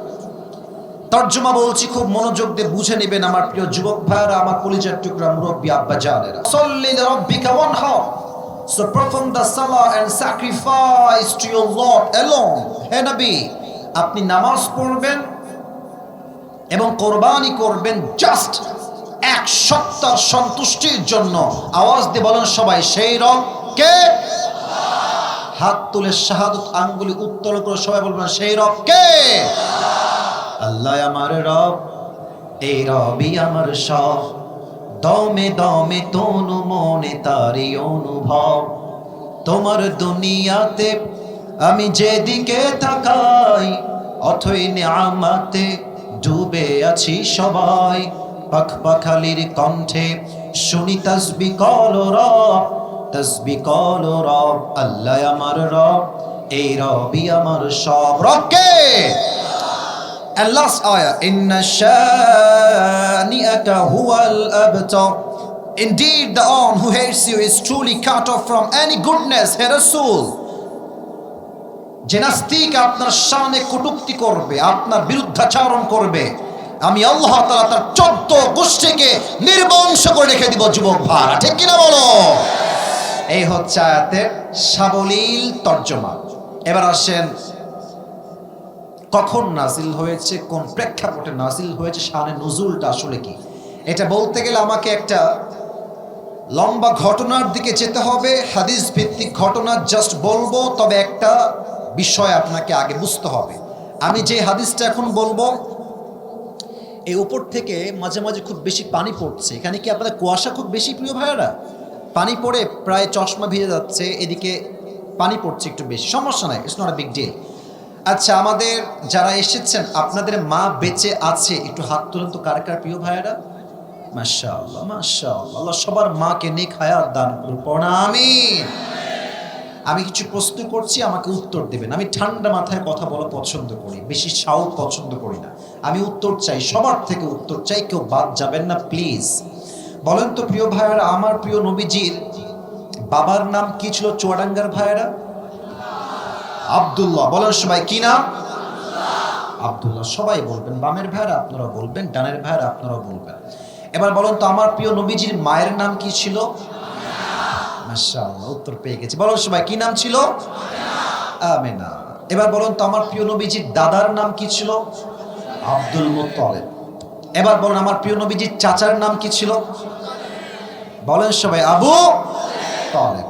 Speaker 1: তরজমা বলছি, খুব মনোযোগ দিয়ে বুঝে নেবেন আমার প্রিয় যুবক ভাইরা, আমার কলিজার টুকরা মুরব্বী আব্বা জানেরা। সাল্লি লিরাব্বিকা ওয়ানহার। So perform the salah and sacrifice to your Lord alone. হে নবী, আপনি নামাজ পড়বেন এবং কোরবানি করবেন জাস্ট এক সত্তার সন্তুষ্টির জন্য। আওয়াজ দিয়ে বলেন সবাই, সেই রব কে? হাত তুলে শাহাদত আঙ্গুলি উত্তোলন করে সবাই বলবেন, সেই রব কে? আল্লাহ আমার রব, এই রবই আমার সব, দমে দমে তনু মনে তারি অনুভব। তোমার দুনিয়াতে আমি যেদিকে তাকাই, অথই নিয়ামতে ডুবে আছি সবাই। পাখপাখালির কণ্ঠে শুনি তাসবিহ কল রব, তাসবিহ কল রব। আল্লাহ আমার রব, এই রবই আমার সব। রব কে? And last ayah, inna shani'aka huwal abtar. Indeed, the one who hates you is truly cut off from any goodness. He Rasul. যে নাস্তিক আপনার শানে কটূক্তি করবে, আপনার বিরুদ্ধাচরণ করবে, আমি আল্লাহ তাআলা তার 14 গোষ্ঠীকে নির্বংশ করে রেখে দিব যুবক ভাইরা, ঠিক কিনা বলো। এই হচ্ছে আয়াতের সাবলীল তরজমা। এবার আসেন কখন নাজিল হয়েছে, কোন প্রেক্ষাপটে নাজিল হয়েছে, শানে নুজুলটা আসলে কি। এটা বলতে গেলে আমাকে একটা লম্বা ঘটনার দিকে যেতে হবে, হাদিস ভিত্তিক ঘটনা জাস্ট বলবো। তবে একটা বিষয় আপনাকে আগে বুঝতে হবে। আমি যে হাদিসটা এখন বলবো, এই উপর থেকে মাঝে মাঝে খুব বেশি পানি পড়ছে। এখানে কি আপনাদের কুয়াশা খুব বেশি প্রিয় ভাইয়েরা? পানি পড়ে প্রায় চশমা ভিজে যাচ্ছে, এদিকে পানি পড়ছে একটু বেশি, সমস্যা নাই, it's not a big deal. আচ্ছা, আমাদের যারা এসেছেন, আপনাদের মা বেঁচে আছে, একটু হাত তুলেন তো কার কার প্রিয় ভাইয়েরা। মাশাআল্লাহ মাশাআল্লাহ, আল্লাহ সবার মাকে নেক হায়াত দান করুন, পড়া আমিন। আমি কিছু প্রশ্ন করছি, আমাকে উত্তর দেবেন। আমি ঠান্ডা মাথায় কথা বলা পছন্দ করি, বেশি শাউট পছন্দ করি না। আমি উত্তর চাই, সবার থেকে উত্তর চাই, কেউ বাদ যাবেন না প্লিজ। বলেন তো প্রিয় ভাইয়েরা, আমার প্রিয় নবীজির বাবার নাম কি ছিল চুয়াডাঙ্গার ভাইয়েরা? আব্দুল্লাহ। বলেন সবাই, কি নাম? আব্দুল্লাহ। সবাই বলবেন, বামের ভাইয়েরা আপনারা বলবেন, ডানের ভাইয়েরা আপনারা বলবেন। এবার বলেন তো আমার প্রিয় নবীজির মায়ের নাম কি ছিল? মাশাআল্লাহ, উত্তর পেয়ে গেছি। বলেন সবাই, কি নাম ছিল? আমিনা। এবার বলেন তো আমার প্রিয় নবীজির দাদার নাম কি ছিল? Abdul Muttalib. এবার বলেন আমার প্রিয় নবীজির চাচার নাম কি ছিল? বলেন সবাই, আবু তালেব।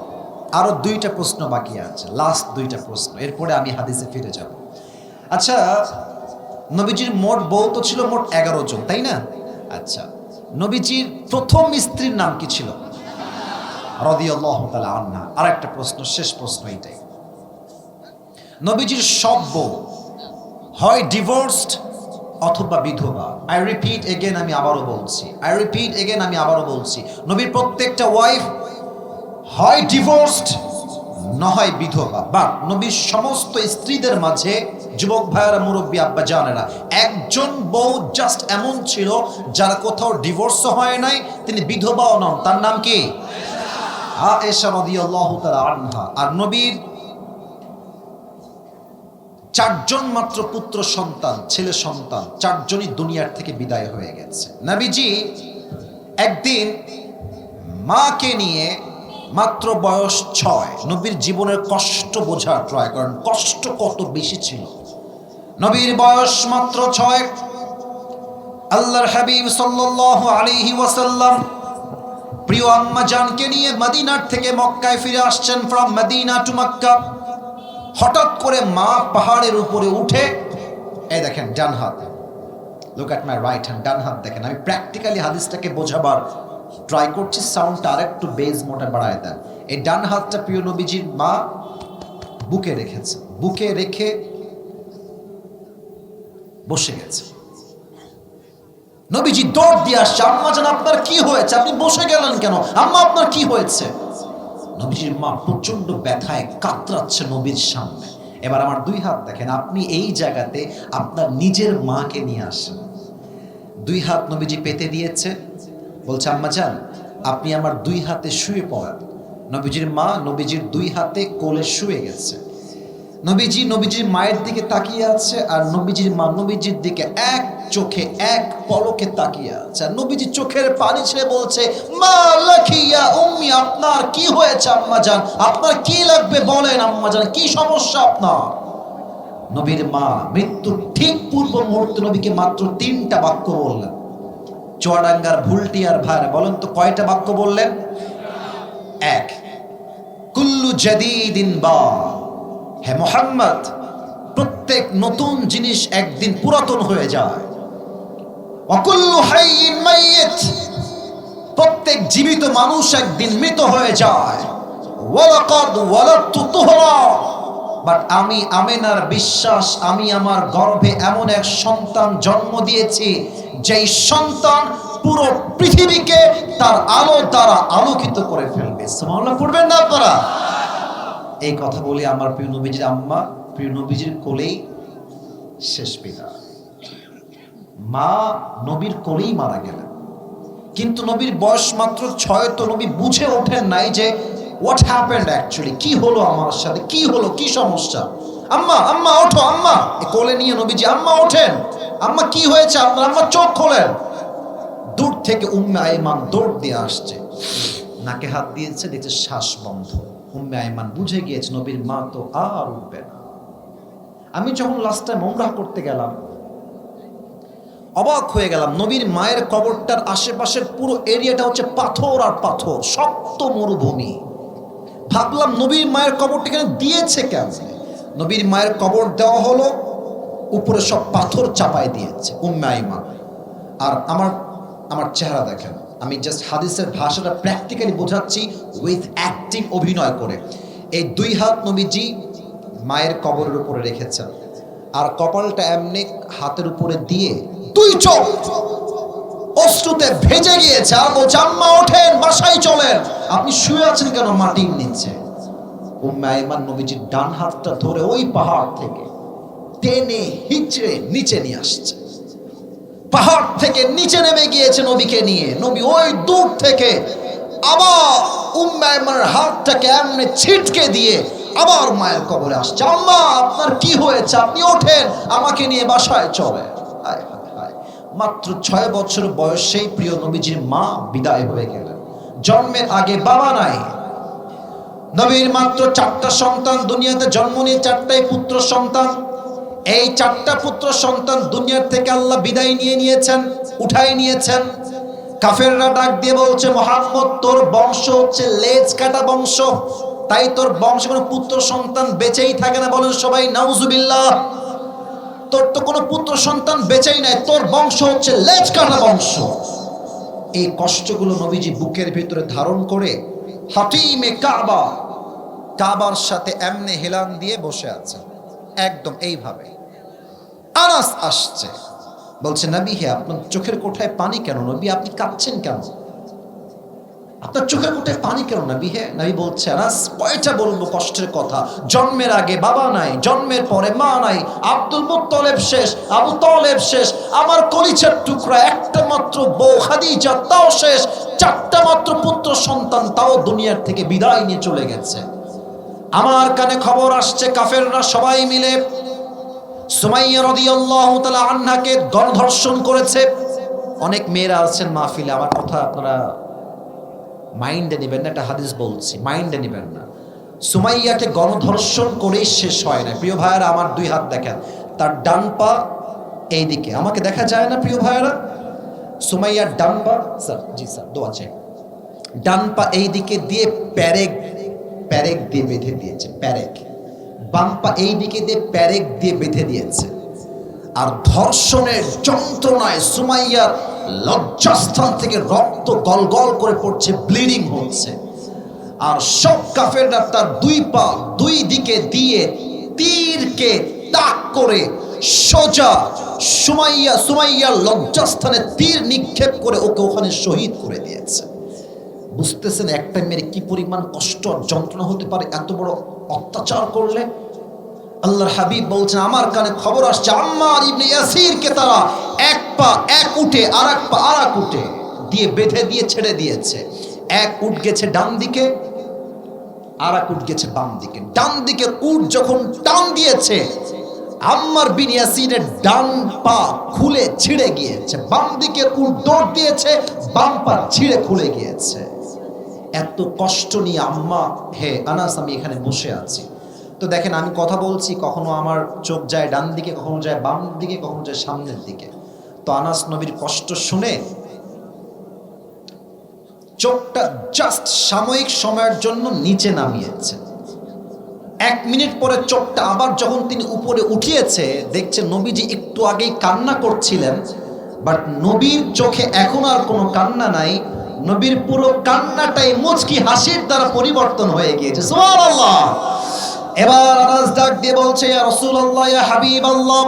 Speaker 1: আরো 2টা প্রশ্ন বাকি আছে, লাস্ট 2টা প্রশ্ন, এরপরে আমি হাদিসে ফিরে যাব। আচ্ছা, নবীজির মোট বউ তো ছিল মোট 11 জন, তাই না? আচ্ছা, নবীজির প্রথম স্ত্রীর নাম কি ছিল? রাদিয়াল্লাহু তাআলা আনহা। আর একটা প্রশ্ন, শেষ প্রশ্ন এটাই। নবীজির সব বউ হয় ডিভোর্সড অথবা বিধবা। আই রিপিট এগেন, আমি আবারও বলছি, নবীর প্রত্যেকটা ওয়াইফ হয় ডিভোর্সড নয় বিধবা। বা নবীর সমস্ত স্ত্রীদের মাঝে, যুবক ভাইয়েরা, মুরব্বী আব্বা জানেরা, একজন বউ জাস্ট এমন ছিল যার কোথাও ডিভোর্স হয় নাই, তিনি বিধবাও নন। তার নাম কি? আয়েশা রাদিয়াল্লাহু তাআলা আনহা। আর নবীর চারজন মাত্র পুত্র সন্তান, ছেলে সন্তান, চারজনই দুনিয়ার থেকে বিদায় হয়ে গেছে। নবীজি একদিন মাকে নিয়ে, মাত্র বয়স 6, নবীর জীবনের কষ্ট বোঝার ট্রাই করেন, কষ্ট কত বেশি ছিল। নবীর বয়স মাত্র 6, আল্লাহর হাবিব সাল্লাল্লাহু আলাইহি ওয়াসাল্লাম প্রিয় আম্মা জানকে নিয়ে মদিনার থেকে মক্কায় ফিরে আসছেন, ফ্রম মদিনা টু মক্কা। হঠাৎ করে মা পাহাড়ের উপরে উঠে, এই দেখেন ডান হাত, look at my right hand, ডান হাত দেখেন। আমি প্র্যাকটিক্যালি হাদিসটাকে বোঝাবার ট্রাই করছি, সাউন্ডটা আরেকটু বেজ মোটা বাড়ায় দেন। এই ডান হাতটা প্রিয় নবীজির মা বুকে রেখেছে, বুকে রেখে বসে গেছে। নবীজি দৌড় দিয়ে আসছে, আম্মা জান আপনার কি হয়েছে, আপনি বসে গেলেন কেন, আম্মা আপনার কি হয়েছে? নবীজির মা প্রচন্ড ব্যথায় কাতরাচ্ছে নবীর সামনে। এবার আমার দুই হাত দেখেন, আপনি এই জায়গাতে আপনার নিজের মাকে নিয়ে আসেন। দুই হাত নবীজি পেতে দিয়েছে, বলছে আম্মা জান আপনি আমার দুই হাতে শুয়ে পড়েন। নবীজির মা নবীজির দুই হাতে কোলে শুয়ে গেছে। নবীজির মায়ের দিকে তাকিয়ে আছে, আর নবীজির মা নবীজির দিকে এক চোখে এক পলকে তাকিয়ে আছে। আর নবীজি চোখের পানি ছেড়ে বলছে, মা লাকি ইয়া উম্মি, আপনার কি হয়েছে আম্মা জান, আপনার কি লাগবে বলেন আম্মা জান, কি সমস্যা আপনার? নবীর মা মৃত্যুর ঠিক পূর্ব মুহূর্তে নবীকে মাত্র 3টা বাক্য বললেন। চুয়াডাঙ্গার ভুলটিয়ার ভাইরা বলেন তো কয়টা বাক্য বললেন? 1, কুল্লু জাদীদিন বা, হে মুহাম্মদ প্রত্যেক নতুন জিনিস একদিন পুরাতন হয়ে যায়। ওয়াকুল্লু হাইয়িন মাইয়িত, প্রত্যেক জীবিত মানুষ একদিন মৃত হয়ে যায়। ওয়ালাকাদ ওয়ালাদতু তুহরা, বাট আমি আমিনার বিশ্বাস, আমি আমার গর্ভে এমন এক সন্তান জন্ম দিয়েছি যেই সন্তান পুরো পৃথিবীকে তার আলো দ্বারা আলোকিত করে ফেলবে। সুবহানাল্লাহ পড়বেন না আপনারা? এই কথা বলে আমার প্রিয় নবীজির আম্মা প্রিয় নবীজির কোলেই শেষ বিদায়। মা নবীর কোলেই মারা গেলেন। কিন্তু নবীর বয়স মাত্র 6, তো নবী বুঝে ওঠেন নাই যে হোয়াট হ্যাপেন্ড অ্যাকচুয়ালি, কি হলো আমার সাথে, কি হলো, কি সমস্যা। আম্মা আম্মা ওঠো, আম্মা কোলে নিয়ে নবীজি, আম্মা ওঠেন, আম্মা কি হয়েছে আপনার, আম্মা চোখ খোলেন। দূর থেকে উম্মে আইমান দৌড় দিয়ে আসছে, নাকে হাত দিয়েছে, দেখছে শ্বাস বন্ধ। উম্মে আইমান বুঝে গিয়েছে নবীর মা তো আর উঠবে না। আমি যখন লাস্ট টাইম উমরাহ করতে গেলাম, অবাক হয়ে গেলাম। নবীর মায়ের কবরটার আশেপাশের পুরো এরিয়াটা হচ্ছে পাথর আর পাথর, শক্ত মরুভূমি। ভাবলাম নবীর মায়ের কবরটা এখানে দিয়েছে কেন? নবীর মায়ের কবর দেওয়া হলো, উপরে সব পাথর চাপায় দিয়েছে উম্মে আইমান। আর আমার চেহারা দেখেন, আমি জাস্ট হাদিসের ভাষাটা প্র্যাকটিক্যালি বোঝাচ্ছি উইথ অ্যাক্টিং, অভিনয় করে। এই 2 হাত নবীজি মায়ের কবরের উপরে রেখেছেন, আর কপালটা এমনি হাতের উপরে দিয়ে 2 চোখ অশ্রুতে ভেজে গিয়েছে। আর বলছে আম্মা ওঠেন, বাসায় চলেন, আপনি শুয়ে আছেন কেন মাটির নিচে? উম্মে আইমান নবীজির ডান হাতটা ধরে ওই পাহাড় থেকে টেনে হিচড়ে নিচে নিয়ে আসছে। পাহাড় থেকে নিচে নেমে গিয়েছে নবীকে নিয়ে। নবী ওই দূর থেকে আবার উম্মে আইমানের হাতটাকে এমনি ছিটকে দিয়ে আবার মায়ের কবরে আসছে। আম্মা আপনার কি হয়েছে, আপনি ওঠেন, আমাকে নিয়ে বাসায় চলেন। মাত্র 6 বছর বয়সেই প্রিয় নবীজির মা বিদায় হয়ে গেলেন। জন্মের আগে বাবা নাই। নবীর মাত্র 4টা সন্তান দুনিয়াতে জন্ম নিয়ে, 4টাই পুত্র সন্তান। এই 4টা পুত্র সন্তান দুনিয়ার থেকে আল্লাহ বিদায় নিয়ে নিয়েছেন, উঠাই নিয়েছেন। কাফেররা ডাক দিয়ে বলছে, মুহাম্মদ তোর বংশ হচ্ছে লেজ কাটা বংশ, তাই তোর বংশে কোনো পুত্র সন্তান বেঁচেই থাকে না। বলেন সবাই নাউজুবিল্লাহ। তোর তো কোনো পুত্র সন্তান বেঁচেই নাই, তোর বংশ হচ্ছে লেজ কাটা বংশ। এই কষ্টগুলো নবীজি বুকের ভিতরে ধারণ করে হাতিমে কাবার সাথে এমনে হেলান দিয়ে বসে আছেন। একদম এইভাবে। আনাস আসছে, বলছে নবী হে আপনার চোখের কোঠায় পানি কেন? নবী আপনি কাঁদছেন কেন? আপনার চোখের কোঠায় পানি কেন নবী হে? নবী বলছে আনাস কয়টা বলবো কষ্টের কথা, জন্মের আগে বাবা নাই, জন্মের পরে মা নাই, আব্দুল মুত্তালিব শেষ, আবু তালেব শেষ, আমার কলিজার টুকরা একটা মাত্র বউ খাদিজা তাও শেষ, চারটা মাত্র পুত্র সন্তান তাও দুনিয়ার থেকে বিদায় নিয়ে চলে গেছে। আমার কানে খবর আসছে কাফেররা সবাই মিলে সুমাইয়া রাদিয়াল্লাহু তাআলা আনহাকে গণধর্ষণ করেছে। অনেক মেয়েরা আছেন মাহফিলে, আমার কথা আপনারা মাইন্ডে নেবেন না, একটা হাদিস বলছি, মাইন্ডে নেবেন না। সুমাইয়াকে গণধর্ষণ করেই শেষ হয় না। প্রিয় ভাইয়েরা আমার দুই হাত দেখেন, তার ডান পা এইদিকে, আমাকে দেখা যায় না প্রিয় ভাইয়েরা? সুমাইয়ার ডান পা, স্যার জি স্যার দোয়া চাই, ডান পা এইদিকে দিয়ে প্যারেক দিয়ে বেঁধে দিয়েছে, প্যারেক। বাম পা এইদিকে দিয়ে প্যারেক দিয়ে বেঁধে দিয়েছে। আর ধর্ষণের যন্ত্রণায় সুমাইয়ার লজ্জাস্থান থেকে রক্ত গলগল করে পড়ছে, ব্লিডিং হচ্ছে। আর সব কাফেররা তার দুই পা দুই দিকে দিয়ে তীরকে তাক করে সোজা সুমাইয়ার লজ্জাস্থানে তীর নিক্ষেপ করে ওকে ওখানে শহীদ করে দিয়েছে। বুঝতেছেন একটা মেয়ের কি পরিমাণ কষ্ট আর যন্ত্রণা হতে পারে এত বড় অত্যাচার করলে? আল্লাহর হাবিব বলছেন আমার কানে খবর আসছে আম্মার ইবনে ইয়াসিরকে তারা এক পা এক উঠে আর এক পা আর এক উঠে দিয়ে বেঁধে দিয়ে ছেড়ে দিয়েছে। এক উঠ গেছে ডান দিকে, আর এক উঠ গেছে বাম দিকে। ডান দিকের উঠ যখন টান দিয়েছে আম্মার বিন ইয়াসিরের ডান পা খুলে ছিঁড়ে গিয়েছে, বাম দিকের উঠ দৌড় দিয়েছে, বাম পা ছিঁড়ে খুলে গিয়েছে। এত কষ্ট নিয়ে আম্মা হে আনাস আমি এখানে বসে আছি। তো দেখেন আমি কথা বলছি, কখনো আমার চোখ যায় ডান দিকে, কখনো যায় বাম দিকে, কখনো যায় সামনের দিকে। তো আনাস নবীর কষ্ট শুনে চোখটা জাস্ট সাময়িক সময়ের জন্য নিচে নামিয়েছে। 1 মিনিট পরে চোখটা আবার যখন তিনি উপরে উঠিয়েছে, দেখছে নবীজি একটু আগেই কান্না করছিলেন, বাট নবীর চোখে এখন আর কোনো কান্না নাই। নবীর পুরো কান্নাটাই মুচকি হাসির দ্বারা পরিবর্তন হয়ে গিয়েছে। সুবহানাল্লাহ। এবার আনাস ডাক দিয়ে বলছে ইয়া রাসূলুল্লাহ ইয়া হাবিবাল্লাহ,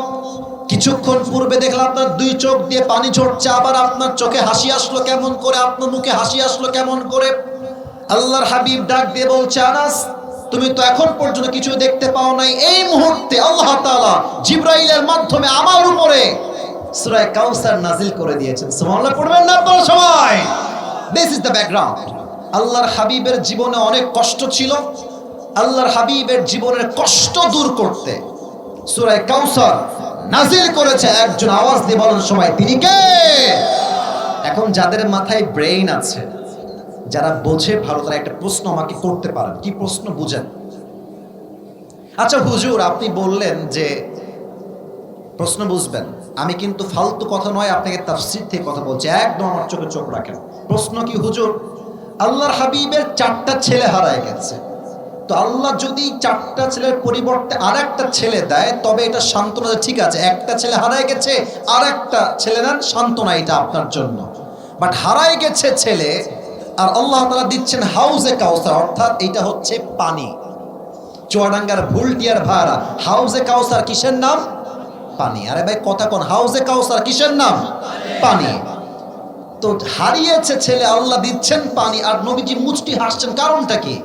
Speaker 1: কিছুক্ষণ পূর্বে দেখলাম আপনার দুই চোখ দিয়ে পানি ঝরছে, আবার আপনার চোখে হাসি আসলো কেমন করে, আপনার মুখে হাসি আসলো কেমন করে? আল্লাহর হাবিব ডাক দিয়ে বলছে আনাস তুমি তো এখন পর্যন্ত কিছু দেখতে পাও নাই, এই মুহূর্তে আল্লাহ তাআলা জিবরাইলের মাধ্যমে আমার উপরে সূরা কাউসার নাজিল করে দিয়েছেন। সুবহানাল্লাহ পড়বেন না আপনারা সবাই? This is the background. আল্লাহর হাবিবের জীবনে অনেক কষ্ট ছিল, আল্লাহর হাবিবের জীবনের কষ্ট দূর করতে সূরা কাউসার নাজিল করেছে। একজন আওয়াজ দিয়ে বলেন সবাই, তিনি কে? এখন যাদের মাথায় ব্রেইন আছে, যারা বোঝে ভালো, তারা একটা প্রশ্ন আমাকে করতে পারেন। কি প্রশ্ন বুঝেন? আচ্ছা হুজুর আপনি বললেন যে প্রশ্ন বুঝবেন, আমি কিন্তু ফালতু কথা নয়, আপনাকে তাফসীর থেকে কথা বলছি, একদম আমার চোখে চোখ রাখেন। প্রশ্ন কি হুজুর, আল্লাহর হাবিবের 4টা ছেলে হারায় গেছে, তো আল্লাহ যদি 4টা ছেলের পরিবর্তে আরেকটা ছেলে দেয় তবে এটা সান্ত্বনা, ঠিক আছে একটা ছেলে হারায় গেছে আর একটা ছেলে নেন, সান্ত্বনা এটা আপনার জন্য। বাট হারায় গেছে ছেলে আর আল্লাহ তাআলা দিচ্ছেন হাউজে কাউসার, অর্থাৎ এটা হচ্ছে পানি। চুয়াডাঙ্গার ভুলটিয়ার ভাড়া হাউজে কাউসার কিসের নাম? পানি। আরে ভাই কথা কোন, হাউজে কাউসার কিসের নাম? পানি। তো হারিয়েছে ছেলে, আল্লাহ দিচ্ছেন পানি, আর নবীজি মুচকি হাসছেন, কারণটা কি?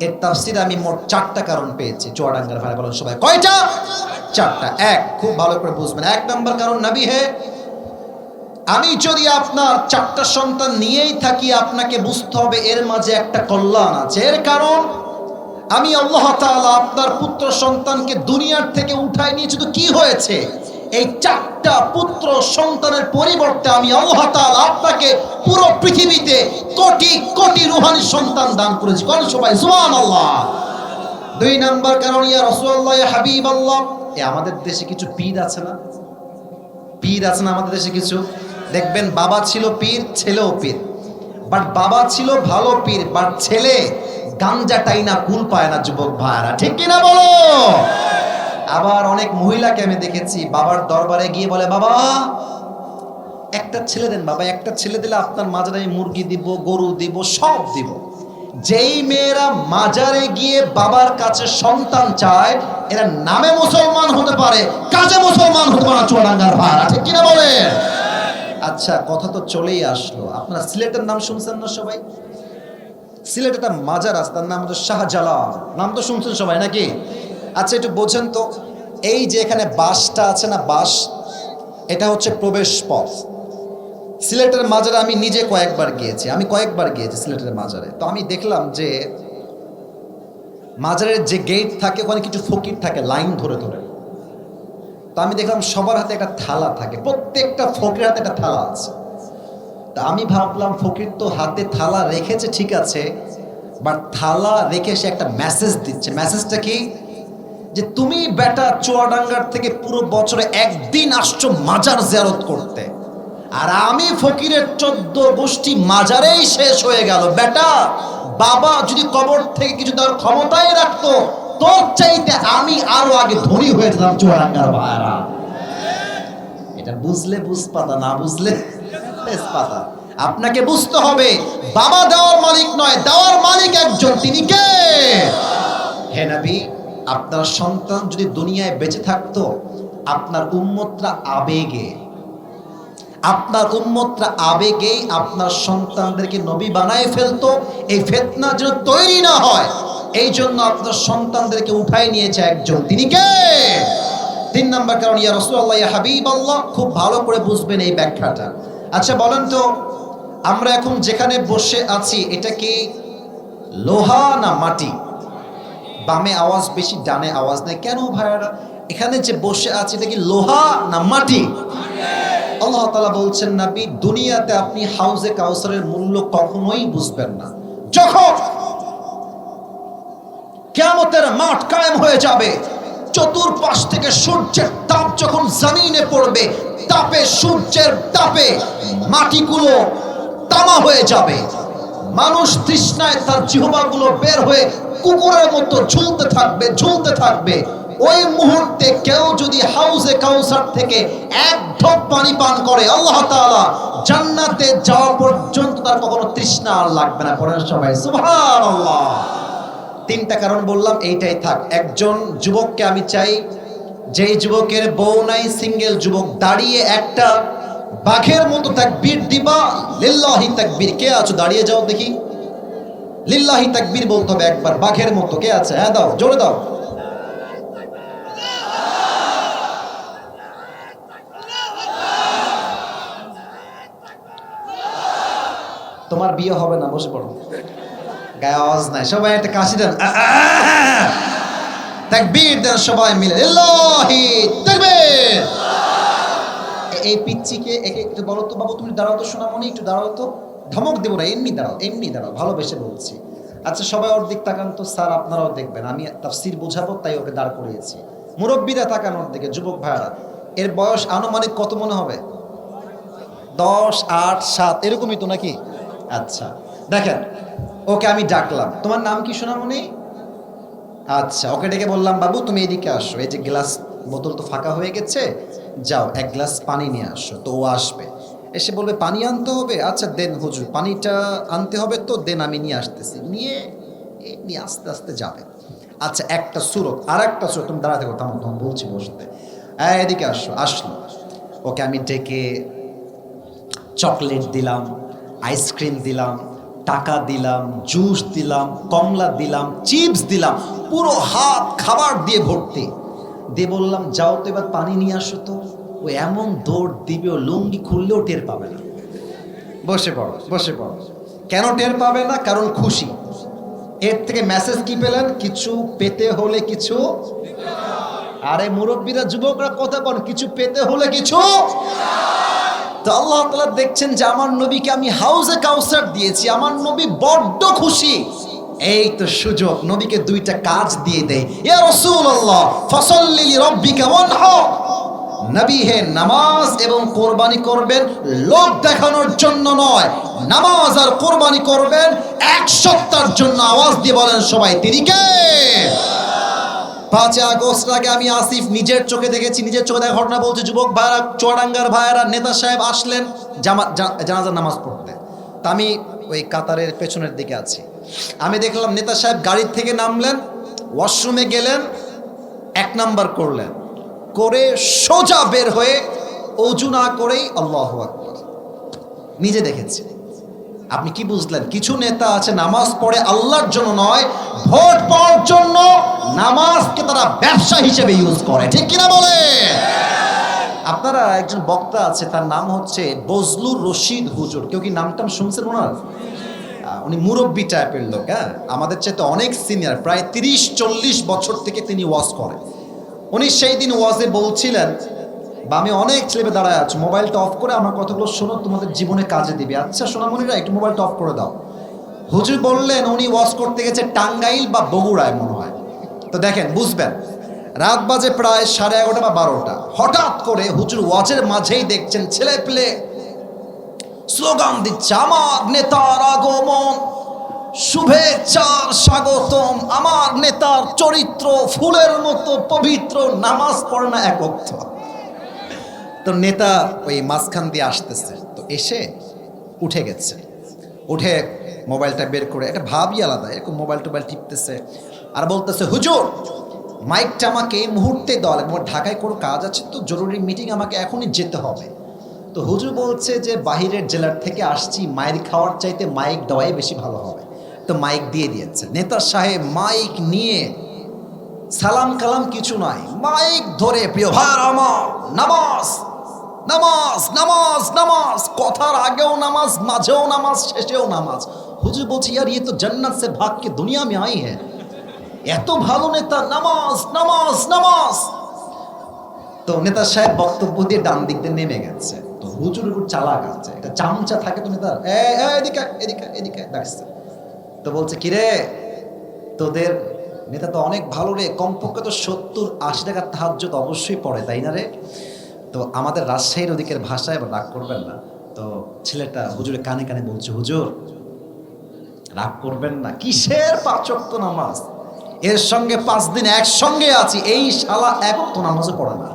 Speaker 1: এর তাফসীরে আমি মোট 4টা কারণ পেয়েছি। চুয়াডাঙ্গার ভাড়া বলেন সবাই, কয়টা? 4টা। এক, খুব ভালো করে বুঝবেন। 1 নম্বর কারণ, নবী হে আমি যদি আপনার 4টা সন্তান নিয়েই থাকি, আপনাকে বুঝতে হবে এর মাঝে একটা কল্যাণ আছে। এর কারণ আমি আল্লাহ তাআলা আপনার পুত্র সন্তানকে দুনিয়ার থেকে উঠায় নিয়েছি, তো কি হয়েছে? এই 4টা পুত্র সন্তানের পরিবর্তে আমি আল্লাহ তাআলা আপনাকে পুরো পৃথিবীতে কোটি কোটি রূহানি সন্তান দান করেছি। কোন সবাই সুবহানাল্লাহ। 2 নাম্বার কারণ, ইয়া রাসূলুল্লাহ ইয়া হাবিবাল্লাহ, আমাদের দেশে কিছু পীর আছে না? পীর আছে না আমাদের দেশে কিছু? দেখবেন বাবা ছিল পীর, ছেলেও পীর, বাট বাবা ছিল ভালো পীর, বাট ছেলে গাঞ্জা টাইনা কুল পায় না। যুবক ভাইরা ঠিক কিনা বলো? আবার অনেক মহিলাকে আমি দেখেছি বাবার দরবারে গিয়ে বলে, বাবা একটা ছেলে দেন, বাবা একটা ছেলে দিলে আপনার মাজারে আমি মুরগি দিব, গরু দিব, সব দিব। যেই মেয়েরা মাজারে গিয়ে বাবার কাছে সন্তান চায়, এরা নামে মুসলমান হতে পারে, কাজে মুসলমান হতে পারে না। চুয়াডাঙ্গার ভাড়া ঠিক কিনা বলে? আচ্ছা, কথা তো চলেই আসলো, আপনারা সিলেটের নাম শুনছেন না সবাই? সিলেট একটা মাজার আছে, তার নাম হচ্ছে শাহজালাল। নাম তো শুনছেন সবাই নাকি? আচ্ছা, একটু বোঝেন তো, এই যে এখানে বাসটা আছে না, বাস, এটা হচ্ছে প্রবেশ পথ। সিলেটের মাজারে আমি নিজে কয়েকবার গিয়েছি, সিলেটের মাজারে। তো আমি দেখলাম যে মাজারের যে গেট থাকে ওখানে কিছু ফকির থাকে লাইন ধরে ধরে। তো আমি দেখলাম সবার হাতে একটা থালা থাকে, প্রত্যেকটা ফকির হাতে একটা থালা আছে। তা আমি ভাবলাম ফকির তো হাতে থালা রেখেছে ঠিক আছে, বাট থালা রেখে সে একটা মেসেজ দিচ্ছে। মেসেজটা কি? যে তুমি বেটা চুয়াডাঙ্গার থেকে পুরো বছরে একদিন আসছো মাজার জিয়ারত করতে, আর আমি ফকিরের 14 গোষ্ঠী মাজারেই শেষ হয়ে গেল। বেটা, বাবা যদি কবর থেকে কিছু দেওয়ার ক্ষমতাই রাখতো, তোর চাইতে আমি আরো আগে ধনী হয়ে যেতাম চুয়াডাঙ্গার ভাইরা। এটা বুঝলে বুঝ পাতা, না বুঝলে বেশ পাতা। আপনাকে বুঝতে হবে, বাবা দেওয়ার মালিক নয়, দেওয়ার মালিক একজন, তিনি কে? হে নবী, আপনার সন্তান যদি দুনিয়ায় বেঁচে থাকতো, আপনার উম্মতরা আবেগেই আপনার সন্তানদেরকে নবী বানায় ফেলতো। এই ফিতনা যেন তৈরি না হয়, এই জন্য আপনার সন্তানদেরকে উঠায় নিয়েছে একজন, তিনি কে? 3 নাম্বার কারণ, ইয়া রাসূলুল্লাহ, ইয়া হাবিবাল্লাহ, খুব ভালো করে বুঝবেন এই ব্যাখ্যাটা। আচ্ছা বলেন তো, আমরা এখন যেখানে বসে আছি এটা কি লোহা না মাটি? বামে আওয়াজ বেশি, ডানে আওয়াজ নেই কেন ভাইয়ারা? এখানে যে বসে আছি এটা কি লোহা না মাটি? আল্লাহ তাআলা বলছেন, নবী, দুনিয়াতে আপনি হাউজে কাউসারের মূল্য কখনোই বুঝবেন না। যখন কিয়ামতের মাঠ কায়েম হয়ে যাবে, চতুর্পাশ থেকে সূর্যের তাপ যখন জমিনে পড়বে, তাপে, সূর্যের তাপে মাটিগুলো তামা হয়ে যাবে, মানুষ তৃষ্ণায় তার জিহ্বাগুলো বের হয়ে কুকুরের মতো ঝুলতে থাকবে। ওই মুহূর্তে কেউ যদি হাউজে কাউসার থেকে এক ঢোক পানি পান করে, আল্লাহ তাআলা জান্নাতে যাওয়া পর্যন্ত তার কখনো তৃষ্ণা আর লাগবে না। পড়েন সবাই সুবহানাল্লাহ। 3টা কারণ বললাম, এইটাই থাক। একজন যুবককে আমি চাই, যেই যুবকের বউ নাই, সিঙ্গেল যুবক, দাঁড়িয়ে একটা বাঘের মতো তাকবীর দিবা, লিল্লাহি তাকবীর। কে আছো? দাঁড়িয়ে যাও দেখি, লিল্লাহি তাকবীর বলতে হবে একবার, বাঘের মতো। কে আছে? হ্যাঁ দাও, জোরে দাও। তোমার বিয়ে হবে না, বসে পড়ো। গায়ে আওয়াজ নাই, সবাই একটা কাশি দেন, তাকবীর দেন সবাই মিলে, লিল্লাহি তাকবীর। এই পিচ্চিকে একে একটু বলো তো, বাবু তুমি দাঁড়াও তো, সোনামণি একটু দাঁড়াও তো। ধমক দেবো না, এমনি দাঁড়াও, ভালোবেসে বলছি। আচ্ছা সবাই ওর দিক তাকান তো। স্যার আপনারাও দেখবেন, আমি তাফসীর বোঝাবো তাই ওকে দাঁড় করিয়েছি। মুরব্বীরা তাকান ওর দিকে, যুবক ভাইরা। এর বয়স আনুমানিক কত মনে হবে? 10, 8, 7 এরকমই তো নাকি? আচ্ছা দেখেন, ওকে আমি ডাকলাম, তোমার নাম কি সোনামণি? আচ্ছা, ওকে ডেকে বললাম, বাবু তুমি এদিকে আসো, এই যে গ্লাস বোতল তো ফাঁকা হয়ে গেছে, যাও 1 গ্লাস পানি নিয়ে আসো। তো ও আসবে, এসে বলবে পানি আনতে হবে। আচ্ছা দেন হুজুর, পানিটা আনতে হবে তো, দেন আমি নিয়ে আসতেছি। নিয়ে আস্তে আস্তে যাবে। আচ্ছা একটা সুরত, আর একটা সুরত, তুমি দাঁড়াতে করতাম, তখন বলছি বসতে, এদিকে আসলো। ওকে আমি ডেকে চকলেট দিলাম, আইসক্রিম দিলাম, টাকা দিলাম, জুস দিলাম, কমলা দিলাম, চিপস দিলাম, পুরো হাত খাবার দিয়ে ভর্তি দিয়ে বললাম, যাও তো এবার পানি নিয়ে আসো তো। ও এমন দৌড় দিবে, ও লুঙ্গি খুললেও টের পাবে না। বসে পড়ো। কেন টের পাবে না? কারণ খুশি। এর থেকে মেসেজ কি পেলেন? কিছু পেতে হলে কিছু, আরে মুরব্বীরা, যুবকরা কথা বল, কিছু পেতে হলে কিছু। তো আল্লাহ তাআলা দেখছেন যে আমার নবীকে আমি হাউজে কাউসার দিয়েছি, আমার নবী বড্ড খুশি। এই তো সুযোগ, নবীকে 2টা কাজ দিয়ে দেয়। ইয়া রাসূলুল্লাহ, ফাসাল্লি লিরাব্বিকা ওয়ানহার। নবী হে, নামাজ এবং কোরবানি করবেন লোক দেখানোর জন্য নয়, নামাজ আর কোরবানি করবেন 1 সপ্তাহের জন্য। আওয়াজ দিয়ে বলেন সবাই, তিনি কে? 5 আগস্ট আগে আমি আসিফ নিজের চোখে দেখেছি, নিজের চোখে দেখা ঘটনা বলছি। যুবক ভাইরা, চুয়াডাঙ্গার ভাইরা, নেতা সাহেব আসলেন জানাজার নামাজ পড়তে। তা আমি ওই কাতারের পেছনের দিকে আছি। আমি দেখলাম নেতা সাহেব গাড়ির থেকে নামলেন, ওয়াশরুমে গেলেন, এক নাম্বার করলেন, করে সোজা বের হয়ে অজু না করেই আল্লাহু আকবার। নিজে দেখেছি। আপনি কি বুঝলেন? কিছু নেতা আছে নামাজ পড়ে আল্লাহর জন্য নয়, ভোট পাওয়ার জন্য নামাজকে তারা ব্যবসা হিসেবে ইউজ করে, ঠিক কিনা বলে? আপনারা একজন বক্তা আছে, তার নাম হচ্ছে বজলুর রশিদ হুজুর। কেউ কি নামটা শুনছেন ওনার? উনি মুরব্বী টাইপের লোক, হ্যাঁ, আমাদের চাইতে অনেক সিনিয়র, প্রায় 30-40 বছর থেকে তিনি ওয়াজ করে। উনি সেই দিন ওয়াজে বলছিলেন, বা আমি অনেক ছেলে দাঁড়ায় আছি, মোবাইলটা অফ করে আমার কথাগুলো শোনো, তোমাদের জীবনে কাজে দিবে। আচ্ছা সোনামণিরা, একটু মোবাইলটা অফ করে দাও। হুজুর বললেন উনি ওয়াজ করতে গেছে টাঙ্গাইল বা বগুড়ায় মনে হয়। তো দেখেন, বুঝবেন, রাত বাজে প্রায় 11:30 বা 12টা। হঠাৎ করে হুজুর ওয়াজের মাঝেই দেখছেন ছেলে পেলে স্লোগান দিচ্ছে, আমার নেতার আগমন, শুভেচ্ছার স্বাগতম, আমার নেতার চরিত্র ফুলের মতো পবিত্র, নামাজ পড়ে না এক ওয়াক্ত। তো নেতা ওই মাঝখান দিয়ে আসতেছে, তো এসে উঠে গেছে, উঠে মোবাইলটা বের করে, একটা ভাবই আলাদা, এরকম মোবাইল টোবাইল টিপতেছে আর বলতেছে, হুজুর মাইকটা আমাকে এই মুহূর্তে দেওয়া লাগবে, আমার ঢাকায় কোনো কাজ আছে, তো জরুরি মিটিং, আমাকে এখনই যেতে হবে। তো হুজুর বলছে যে বাহিরের জেলার থেকে আসছি, মাইক খাওয়ার চাইতে মাইক দেওয়াই বেশি ভালো হবে। তো মাইক দিয়ে দিয়েছে। নেতা সাহেব মাইক নিয়ে সালাম কালাম কিছু নাই, মাইক ধরে, প্রিয় ভাই আমার, নামাজ নামাজ নামাজ নামাজ, কথার আগেও নামাজ, মাঝেও নামাজ, শেষেও নামাজ। হুজুর বলছে, ইয়ার ये तो जन्नत से भाग के दुनिया में आई है। এত ভালো নেতা, নামাজ নামাজ নামাজ। তো নেতা সাহেব বক্তব্য দিয়ে ডান দিক দিয়ে নেমে গেছে। তো হুজুর উপর চালাক আছে, এটা চামচা থাকে, তো নেতার এদিকে এদিকে এদিকে ডাকছে। তো বলছে, কিরে তোদের নেতা তো অনেক ভালো রে, কমপক্ষে তো 70-80 টাকার তাহাজ্জুদ অবশ্যই পড়ে, তাই না রে? তো আমাদের রাজশাহীর ওদিকের ভাষায়, এবার রাগ করবেন না। তো ছেলেটা হুজুরের কানে কানে বলছে, হুজুর রাগ করবেন না, কিসের 5 ওয়াক্ত নামাজ, এর সঙ্গে 5 দিন একসঙ্গে আছি, এই শালা 1 ওয়াক্ত নামাজও পড়ে না।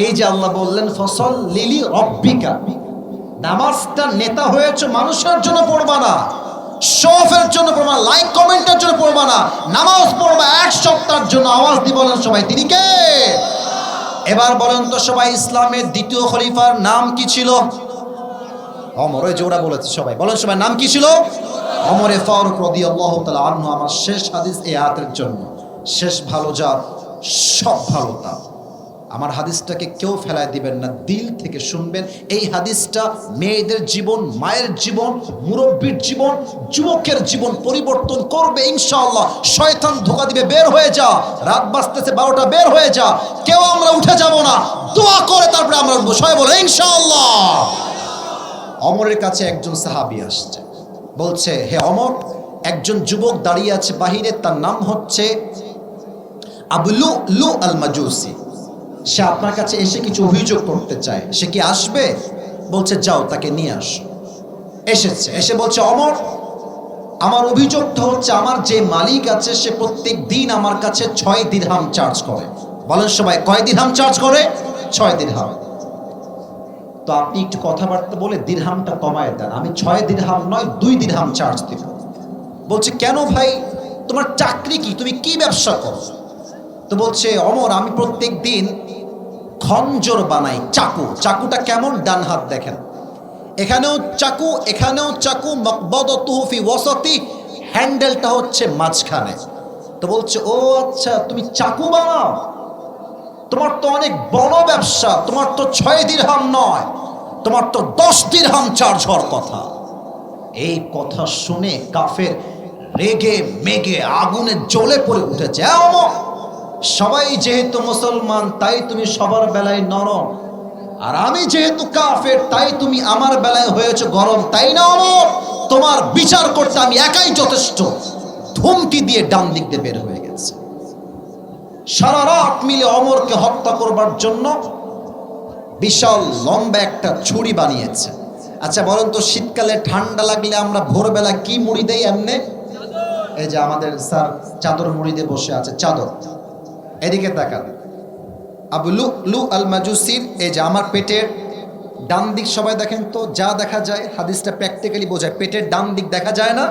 Speaker 1: এই যে আল্লাহ বললেন ফসল লিলি রব্বিকা, নামাজটা নেতা হয়েছে মানুষের জন্য পড়বা না, শোফের জন্য পড়বা না, লাইক কমেন্টের জন্য পড়বা না, নামাজ পড়বা 1 সপ্তাহের জন্য। আওয়াজ দিয়ে বলেন সবাই, তিনি কে? এবার বলেন তো সবাই, ইসলামের দ্বিতীয় খলিফার নাম কি ছিল? ওমর। ওই জোড়া বলেছে সবাই, বলেন সবাই, নাম কি ছিল? ওমরে ফারুক রাদিয়াল্লাহু তাআলা আনহু। আমার শেষ হাদিস এই আয়াতের জন্য, শেষ ভালো যার সব ভালো তার। আমার হাদিসটাকে কেউ ফেলায় দিবেন না, দিল থেকে শুনবেন। এই হাদিসটা মেয়েদের জীবন, মায়ের জীবন, মুরব্বীর জীবন, যুবকের জীবন পরিবর্তন করবে ইনশাআল্লাহ। শয়তান ধোঁকা দিবে, বের হয়ে যা, রাত বাজতেছে 12টা, বের হয়ে যা। কেউ আমরা উঠে যাব না, দোয়া করে তারপরে আমরা উঠবো, সবাই বলে ইনশাআল্লাহ। ওমরের কাছে একজন সাহাবী আসছে, বলছে, হে ওমর, একজন যুবক দাঁড়িয়ে আছে বাহিরে, তার নাম হচ্ছে আবু লুলু আল মাজুসি, সে আপনার কাছে এসে কিছু অভিযোগ করতে চায়, সে কি আসবে? বলছে, যাও তাকে নিয়ে আসো। এসেছে, এসে বলছে, ওমর আমার অভিযোগটা হচ্ছে, আমার যে মালিক আছে সে প্রত্যেক দিন আমার কাছে 6 দিরহাম চার্জ করে। বলেন সবাই, কয় দিরহাম চার্জ করে? 6 দিরহাম। তো আপনি একটু কথাবার্তা বলে দিরহামটা কমায় দেন, আমি 6 দিরহাম নয় 2 দিরহাম চার্জ দিব। বলছে, কেন ভাই, তোমার চাকরি কি, তুমি কি ব্যবসা করো? তো বলছে, ওমর আমি প্রত্যেক দিন খঞ্জর বানাই, চাকু। চাকুটা কেমন? ডান হাত দেখেন, এখানেও চাকু, এখানেও চাকু, মাকবাদাতুহু ফি ওয়াসাতি, হ্যান্ডেলটা হচ্ছে মাঝখানে। তো বলছে, ও আচ্ছা, তুমি চাকু বানাও, তোমার তো অনেক বড় ব্যবসা, তোমার তো 6 দিরহাম নয়, তোমার তো 10 দিরহাম চার্জ হওয়ার কথা। এই কথা শুনে কাফের রেগে মেগে আগুনে জ্বলে পড়ে উঠেছে। সবাই যেহেতু মুসলমান তাই তুমি সবার বেলায় নরম, আর আমি যেহেতু কাফের তাই তুমি আমার বেলায় হয়েছে গরম, তাই না ওমর? তোমার বিচার করতে আমি একাই যথেষ্ট। ধুমকি দিয়ে ডান দিক দিয়ে বের হয়ে গেছে। সারা রাত মিলে ওমরকে হত্যা করবার জন্য বিশাল লম্বা একটা ছুরি বানিয়েছে। আচ্ছা বলেন তো, শীতকালে ঠান্ডা লাগলে আমরা ভোরবেলা কি মুড়ি দেই? এমনে, এই যে আমাদের স্যার চাদর মুড়ি দিয়ে বসে আছে, চাদর। এদিকে তাকান, আবু লুলু আল মাজুসির, এই যে আমার পেটের ডান দিক, সবাই দেখেন তো, যা দেখা যায় হাদিসটা প্র্যাকটিক্যালি বোঝায়, পেটের ডান দিক দেখা যায় না?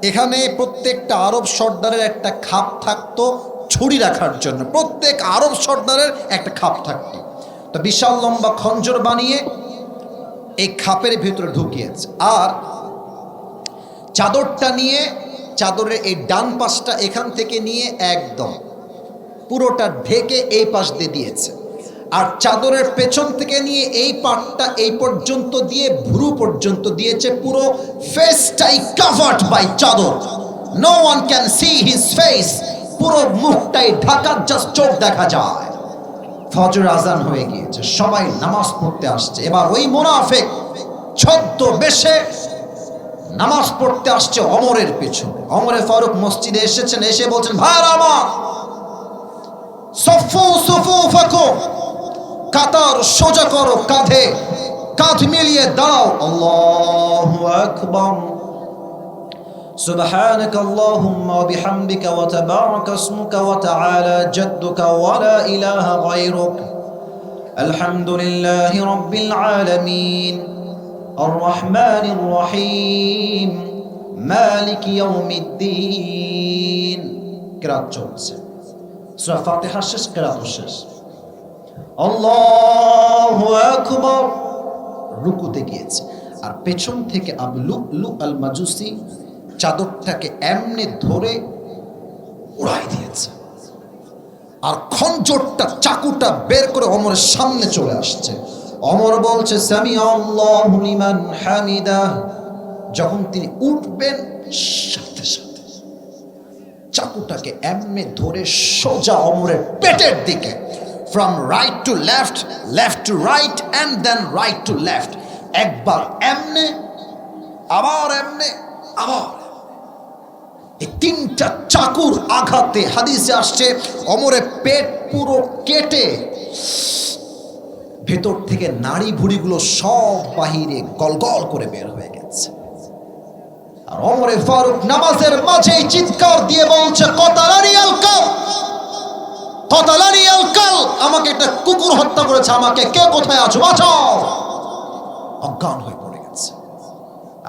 Speaker 1: এখানে প্রত্যেকটা আরব সর্দারের একটা খাপ থাকতো, ঝুড়ি রাখার জন্য। প্রত্যেক আরব সর্দারের একটা খাপ থাকতো, তো বিশাল লম্বা খঞ্জর বানিয়ে এই খাপের ভিতরে ঢুকিয়েছে। আর চাদরটা নিয়ে, চাদরের এই ডান পাশটা এখান থেকে নিয়ে একদম পুরোটা ঢেকে এই পাশ দিয়ে দিয়েছে, আর চাদরের পেছন থেকে নিয়ে এই পাটটা এই পর্যন্ত দিয়ে ভুরু পর্যন্ত দিয়েছে। পুরো ফেসটাই কভার্ড বাই চাদর, no one can see his face, পুরো মুখটাই ঢাকা, জাস্ট চোখ দেখা যায়। ফজর আজান হয়ে গিয়েছে, সবাই নামাজ পড়তে আসছে। এবার ওই মুনাফিক ছদ্মবেশে নামাজ পড়তে আসছে ওমরের পেছনে। ওমরে ফারুক মসজিদে এসেছেন, এসে বলছেন, ভাইরা আমার, সফু সুফুফাকুম, কাতার সোজা করো, কাঁধে কাঁধ মিলিয়ে দাও। আল্লাহু আকবার, সুবহানাক আল্লাহুম্মা ওয়া বিহামদিকা ওয়া তাবারাকা ইসমুকা ওয়া তাআলা জাদ্দুকা ওয়া লা ইলাহা গায়রুক, আলহামদুলিল্লাহি রাব্বিল আলামিন, আর রহমানির রহিম, মালিক ইয়াউমিদ্দিন। কিরাত চলছে, সূরা ফাতিহা শেষ, কিরাত শেষ। আল্লাহু আকবার, রুকুতে গিয়েছে। আর পেছন থেকে আবু লু'লু আল মাজুসি চাদরটাকে এমনি ধরে উড়াই দিয়েছে, আর খঞ্জরটা, চাকুটা বের করে ওমরের সামনে চলে আসছে। ওমর বলছে, সামিআল্লাহু লিমান হামিদা। যখন তিনি উঠবেন, সাথে সাথে চাকুটাকে এমনি ধরে সোজা ওমরের পেটের দিকে, from right to left, left to right, and then right to left, একবার এমনে, আবার এমনে, আবার। এই তিনটা চাকুর আঘাতে হাদিসে আসছে ওমরের পেট পুরো কেটে ভেতর থেকে নাড়ি ভুড়িগুলো সব বাহিরে গলগল করে বের হয়ে গেছে। আর ওমরে ফারুক নামাজের মাঝেই চিৎকার দিয়ে বলছে, কতালানি আল কাল, কতালানি আল কাল, আমাকে একটা কুকুর হত্যা করেছে, আমাকে কে কোথায় আছো, বাঁচাও। অজ্ঞান হয়ে পড়ে গেছে।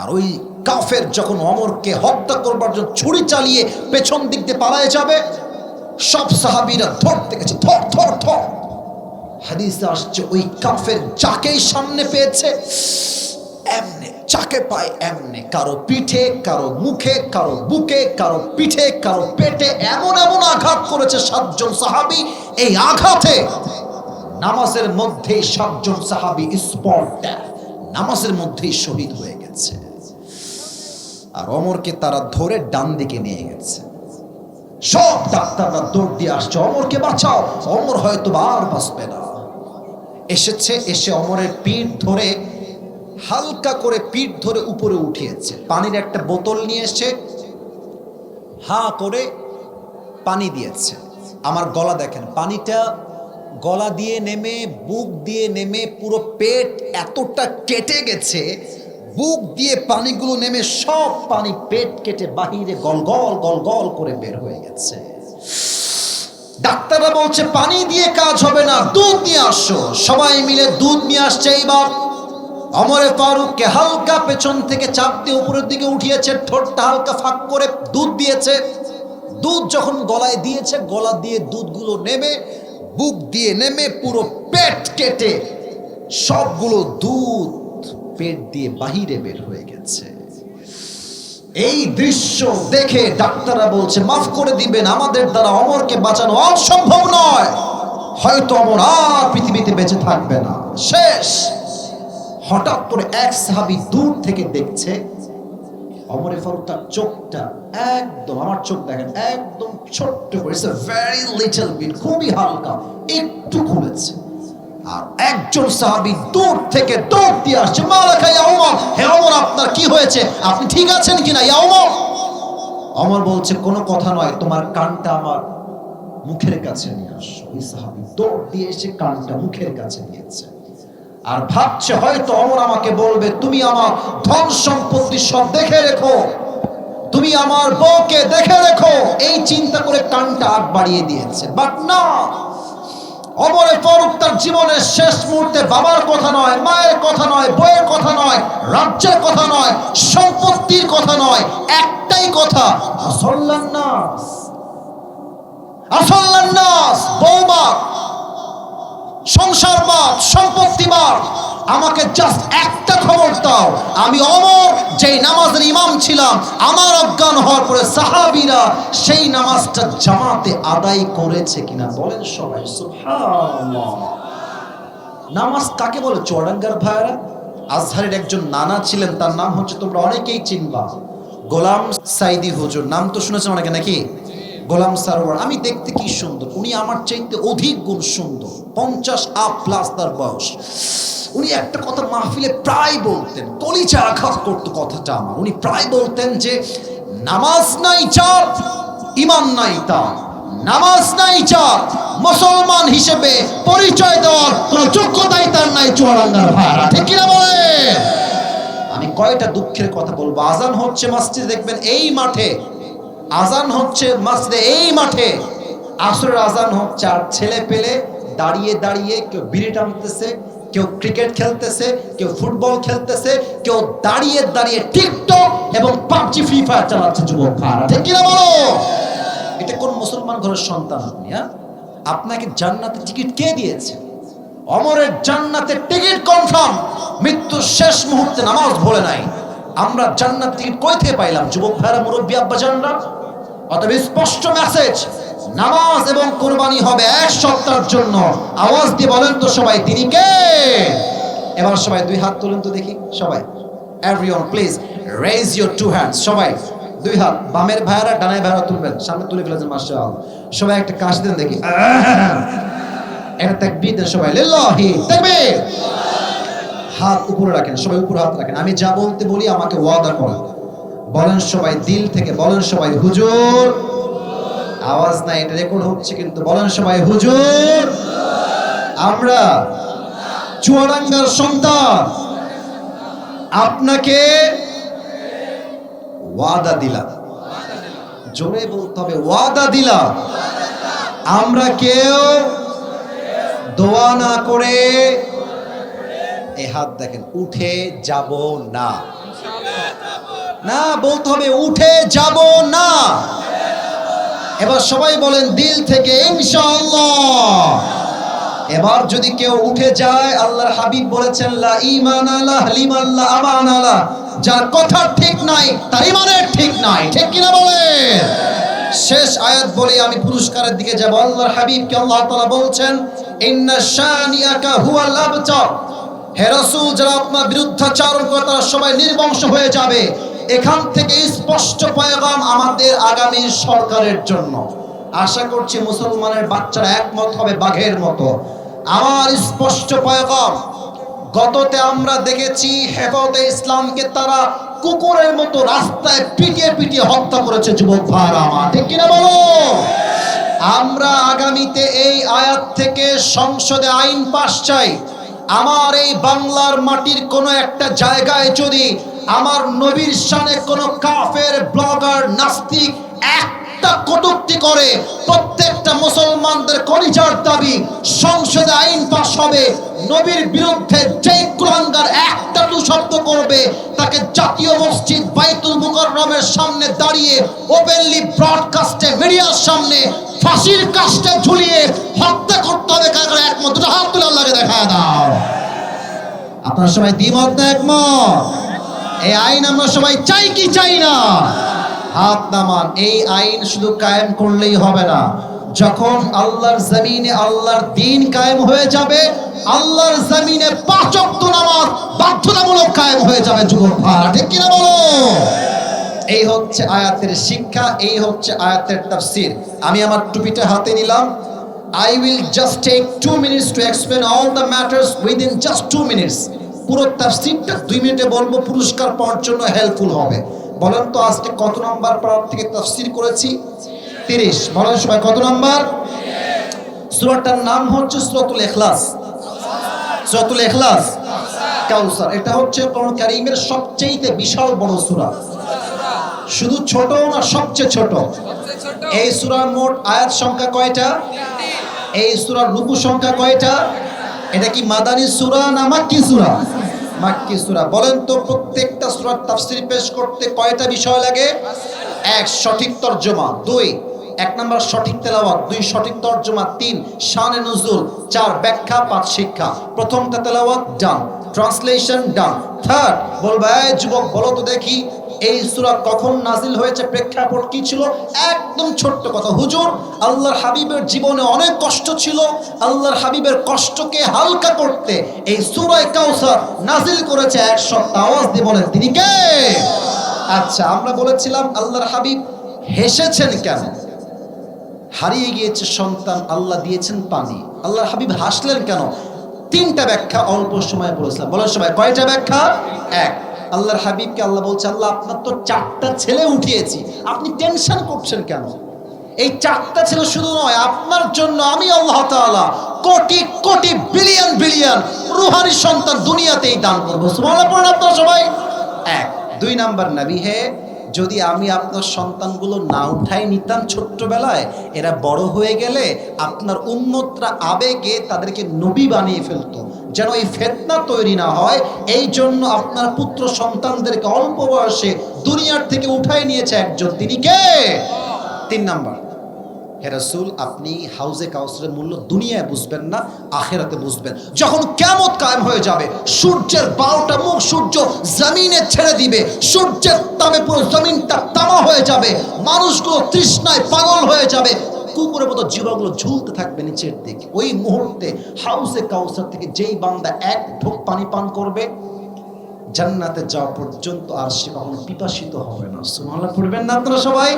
Speaker 1: আর ওই কাফের যখন ওমরকে হত্যা করবার জন্য ছুরি চালিয়ে পেছন দিক দিয়ে পালায়ে যাবে, সব সাহাবীরা ধরতে গেছে, ধর ধর ধর। হাদিসে আসছে ওই কাফের যাকেই সামনে পেয়েছে এমনে চাকে পায়, এমনে কারো পিঠে, কারো মুখে, কারো বুকে, কারো পিঠে, কারো পেটে, এমন এমন আঘাত করেছে 7 জন সাহাবী। এই আঘাতে নামাজের মধ্যেই 7 জন সাহাবী স্পট ডেথ, নামাজের মধ্যেই শহীদ হয়ে গেছে। আর ওমরকে তারা ধরে ডান দিকে নিয়ে গেছে। সব ডাক্তাররা দৌড় দিয়ে আসছে, ওমরকে বাঁচাও, ওমর হয়তো আর বাঁচবে না। এসেছে, এসে ওমরের পিঠ ধরে, হালকা করে পিঠ ধরে উপরে উঠিয়েছে। পানির একটা বোতল নিয়ে এসে হা করে পানি দিয়েছে। আমার গলা দেখেন, পানিটা গলা দিয়ে নেমে, বুক দিয়ে নেমে, পুরো পেট এতটা কেটে গেছে, বুক দিয়ে পানিগুলো নেমে সব পানি পেট কেটে বাহিরে গলগল গলগল করে বের হয়ে গেছে। ডাক্তাররা বলছে, পানি দিয়ে কাজ হবে না, দুধ নিয়ে আসো। সবাই মিলে দুধ নিয়ে আসছে। এইবার ওমরে ফারুককে হালকা পেছন থেকে চাপ দিয়ে উপরের দিকে উঠিয়েছে, ঠোঁটটা হালকা ফাঁক করে দুধ দিয়েছে। দুধ যখন গলায় দিয়েছে, গলা দিয়ে দুধগুলো নেমে, বুক দিয়ে নেমে, পুরো পেট কেটে সবগুলো দুধ পেট দিয়ে বাহিরে বের হয়ে গেছে। এই দৃশ্য দেখে ডাক্তাররা বলছে, মাফ করে দিবেন, আমাদের দ্বারা ওমরকে বাঁচানো অসম্ভব নয়, হয়তো ওমর আর পৃথিবীতে বেঁচে থাকবে না, শেষ। হঠাৎ করে এক সাহাবী দূর থেকে দেখছে ওমরে ফারুক তার চোখটা একদম, আমার চোখ দেখেন, একদম ছোট্ট করে, it's a very little bit, খুবই হালকা, একটু খুলেছে। আর একজন সাহাবী দূর থেকে দৌড় দিয়ে আসছে, মালাকা ইয়া ওমর, হে ওমর, আপনার কি হয়েছে, আপনি ঠিক আছেন কিনা ইয়া ওমর? ওমর বলছে, কোনো কথা নয়, তোমার কানটা আমার মুখের কাছে নিয়ে আসো। ওই সাহাবী দৌড় দিয়ে এসে কানটা মুখের কাছে নিয়েছে। আর ভাবছে হয়তো ওমর আমাকে বলবে, তুমি আমার ধন সম্পত্তি সব দেখে রেখো, তুমি আমার বউকে দেখে রেখো, এই চিন্তা করে কানটা আগ বাড়িয়ে দিয়েছে। বাট না, ওমরে ফারুক তার জীবনের শেষ মুহূর্তে বাবার কথা নয়, মায়ের কথা নয়, বউয়ের কথা নয়, রাজ্যের কথা নয়, সম্পত্তির কথা নয়, একটাই কথা, আসাল্লান নাস, আসল্লান্নাস, বৌবাদ, সংসারবাদ, সম্পত্তিবাদ, আমাকে জাস্ট একটা খবর দাও, আমি অমর যেই নামাজের ইমাম ছিলাম, আমার অজ্ঞান হওয়ার পরে সাহাবীরা সেই নামাজটা জামাতে আদায় করেছে কিনা। বলেন সবাই সুবহানাল্লাহ। নামাজ কাকে বলে চুয়াডাঙ্গার ভাইরা? আজহারের একজন নানা ছিলেন, তার নাম হচ্ছে, তোমরা অনেকেই চিনবা, গোলাম সাইদি হুজুর। নাম তো শুনেছেন অনেকে নাকি? গোলাম সারোয়ার। আমি দেখতে কি সুন্দর, উনি আমার চাইতে অধিক গুণ সুন্দর, 50+ তার বয়স। উনি একটা কথা মাহফিলে প্রায় বলতেন, কলিজা আঘাত করতো কথাটা আমার। উনি প্রায় বলতেন যে নামাজ নাই যার, ঈমান নাই তার। নামাজ নাই যার, মুসলমান হিসেবে পরিচয় দেওয়ার কোনো যোগ্যতাই তার নাই। চুয়াডাঙ্গার ভাইরা ঠিক কিনা বলে? আমি কয়টা দুঃখের কথা বলবো। আজান হচ্ছে মসজিদে, দেখবেন এই মাঠে আজান হচ্ছে, মসজিদে এই মাঠে আসরের আজান হচ্ছে, আর ছেলে পেলে দাঁড়িয়ে দাঁড়িয়ে কেউ বিড়ি টানতেছে, কেউ ক্রিকেট খেলতেছে, কেউ ফুটবল খেলতেছে, কেউ দাঁড়িয়ে দাঁড়িয়ে টিকটক এবং পাবজি ফ্রি ফায়ার চালাচ্ছে যুবক ভাইরা ঠিক কিনা বলো? এটা কোন মুসলমান ঘরের সন্তান আপনি? আপনাকে জান্নাতের টিকিট কে দিয়েছে? অমরের জান্নাতের টিকিট কনফার্ম, মৃত্যুর শেষ মুহূর্তে নামাজ ভুলে নাই। আমরা জান্নাতের টিকিট কই থেকে পাইলাম? যুবক ভাইরা, মুরব্বী আব্বাজানরা, অতএব স্পষ্ট মেসেজ, নামাজ এবং কুরবানি হবে এক সপ্তাহের জন্য। আওয়াজ দিয়ে বলেন তো সবাই, তিনি কে? এবার সবাই দুই হাত তুলুন তো দেখি সবাই। Everyone please raise your two hands. সবাই দুই হাত, বামের ভাইরা ডানের ভাইরা তুলবেন, সামনে তুলে ফেলেছেন মাশাআল্লাহ। সবাই একটা কাশ দেন দেখি, একটা তাকবীর দেন সবাই, লিল্লাহি তাকবীর। হাত উপরে রাখেন, সবাই উপরে হাত রাখেন। আমি যা বলতে বলি আমাকে ওয়াদা করেন, বলেন সবাই দিল থেকে, বলেন সবাই হুজুর। আওয়াজ নাই, এটা রেকর্ড হচ্ছে কিন্তু, বলেন সবাই হুজুর। আমরা চুয়াডাঙ্গার সন্তান, আপনাকে ওয়াদা দিলাম, জোরে বলতে হবে, ওয়াদা দিলাম, আমরা কেউ দোয়া না করে, এই হাত দেখেন, উঠে যাব না। না, বলতে হবে উঠে যাব না। এবার সবাই বলেন দিল থেকে ইনশাআল্লাহ। এবার যদি কেউ উঠে যায়, আল্লাহর হাবিব বলেছেন লা ঈমান আলাহ লিমান লা আমান আলাহ, যার কথা ঠিক নাই তার ঈমানের ঠিক নাই, ঠিক কিনা বলে? শেষ আয়াত বলে আমি পুরস্কারের দিকে যাব। আল্লাহর হাবিবকে আল্লাহ তাআলা বলছেন ইন্না শানিয়াকা হুয়াল আবতার, হে রাসূল, যারা আপনার বিরুদ্ধাচারণ করে তারা সবাই নির্বংশ হয়ে যাবে। এখান থেকে স্পষ্ট পয়গাম আমাদের আগামী সরকারের জন্য। আশা করছি মুসলমানের বাচ্চারা একমত হবে বাঘের মতো। আমার স্পষ্ট পয়গাম, গততে আমরা দেখেছি হেফাজতে ইসলামকে তারা কুকুরের মতো রাস্তায় পিটিয়ে পিটিয়ে হত্যা করেছে যুবক ভাইরা আমার, ঠিক কিনা বলো? আমরা আগামীতে এই আয়াত থেকে সংসদে আইন পাস চাই। আমার এই বাংলার মাটির কোনো একটা জায়গায় যদি আমার নবীর শানে কোনো কাফের, ব্লগার, নাস্তিক একটা কটূক্তি করে, প্রত্যেকটা মুসলমানদের কলিজার দাবি সংসদে আইন পাস হবে, নবীর বিরুদ্ধে যে কুলাঙ্গার একটা টু শব্দ করবে তাকে জাতীয় মসজিদ বাইতুল মুকাররমের সামনে দাঁড়িয়ে ওপেনলি ব্রডকাস্টে মিডিয়ার সামনে ফাঁসির কাস্টে ঝুলিয়ে হত্যা করতে হবে। কারণ একমত, দুটো হাত তুলে আল্লাহকে দেখা দাও। আপনারা সবাই দ্বিমত না একমত? এই আইন আমরা সবাই চাই কি চাই না? হাত নামান। এই আইন শুধু কায়েম করলেই হবে না, যখন আল্লাহর জমিনে আল্লাহর দ্বীন কায়েম হয়ে যাবে, আল্লাহর জমিনে 5 ওয়াক্ত নামাজ বাধ্যতামূলক কায়েম হয়ে যাবে যুবক ভাইরা, ঠিক কিনা বলো? এই হচ্ছে আয়াতের শিক্ষা, এই হচ্ছে আয়াতের তাফসীর। আমি আমার টুপিটা হাতে নিলাম। I will just take 2 minutes to explain all the matters within just 2 minutes. পুরো তাফসীরটা 2 মিনিটে বলবো, পুরস্কার পাওয়ার জন্য হেল্পফুল হবে। বলেন তো আজকে কত নাম্বার পারা থেকে তাফসীর করেছি? 30। বলেন সবাই কত নাম্বার? সূরাটার নাম হচ্ছে সূরাতুল ইখলাস। সূরাতুল ইখলাস, কাউসার। এটা হচ্ছে কোরআন কারীমের সবচেয়ে বিশাল বড় সূরা। শুধু ছোট না, সবচেয়ে ছোট। এই সূরার মোট আয়াত সংখ্যা কয়টা? এই সূরার রুকু সংখ্যা কয়টা? এটা কি মাদানী সূরা না মাক্কি সূরা? মাক্কি সূরা। বলেন তো প্রত্যেকটা সূরার তাফসীর পেশ করতে কয়টা বিষয় লাগে? 1 সঠিক তরজমা, 2 1 নাম্বার সঠিক তেলাওয়াত, 2 সঠিক তরজমা, 3 শানে নুজুল, 4 ব্যাখ্যা, 5 শিক্ষা। প্রথমটা তেলাওয়াত ডান, ট্রান্সলেশন ডান। থার্ড বলবে এই যুবক বলো তো দেখি এই সূরা কখন নাজিল হয়েছে, প্রেক্ষাপট কি ছিল? একদম ছোট্ট কথা, হুজুর আল্লাহর হাবিবের জীবনে অনেক কষ্ট ছিল, আল্লাহর হাবিবের কষ্টকে হালকা করতে এই সূরা কাউসার নাজিল করেছে। 100 আওয়াজ দিয়ে বলেন তিনি কে? আচ্ছা, আমরা বলেছিলাম আল্লাহর হাবিব হেসেছেন কেন? হারিয়ে গিয়েছে সন্তান, আল্লাহ দিয়েছেন পানি। আল্লাহর হাবিব হাসলেন কেন? 3টা ব্যাখ্যা অল্প সময় বলেছিলাম। বলেন সবাই কয়টা ব্যাখ্যা? 1, আল্লাহর হাবিবকে আল্লাহ বলছে আল্লাহ আপনার তো 4টা ছেলে উঠিয়েছি, আপনি টেনশন করছেন কেন? এই 4টা ছেলে শুধু নয়, আপনার জন্য আমি আল্লাহ তাআলা কোটি কোটি বিলিয়ন বিলিয়ন রূহানি সন্তান দুনিয়াতেই দান করবো। সুবহানাল্লাহ পড়েন আপনারা সবাই। 1, 2 নাম্বার নবী হে, যদি আমি আপনার সন্তানগুলো না উঠাই নিতাম ছোট্টবেলায়, এরা বড় হয়ে গেলে আপনার উম্মতরা আবেগে তাদেরকে নবী বানিয়ে ফেলতো, যেন এই ফিতনা তৈরি না হয়। এই জন্য আপনার পুত্র সন্তানদেরকে অল্প বয়সে দুনিয়ার থেকে উঠাই নিয়েছে একজন, তিনি কে? 3 নাম্বার, হে রাসূল আপনি হাউজে কাউসারের মূল্য দুনিয়ায় বুঝবেন না, আখিরাতে বুঝবেন। যখন কিয়ামত কায়েম হয়ে যাবে, সূর্যের 12টা মুখ সূর্য জমিনে ছেড়ে দিবে, সূর্যের তাপে পুরো জমিনটা তামা হয়ে যাবে, মানুষগুলো তৃষ্ণায় পাগল হয়ে যাবে, কুকুরের মতো জীবগুলো ঝুলতে থাকবে নিচের দিকে। ওই মুহূর্তে হাউজে কাউসার থেকে যেই বান্দা 1 ঢোক পানি পান করবে, জান্নাতে যাওয়া পর্যন্ত আর সে কখনো পিপাসিত হবে না। সুবহানাল্লাহ পড়বেন না আপনারা সবাই?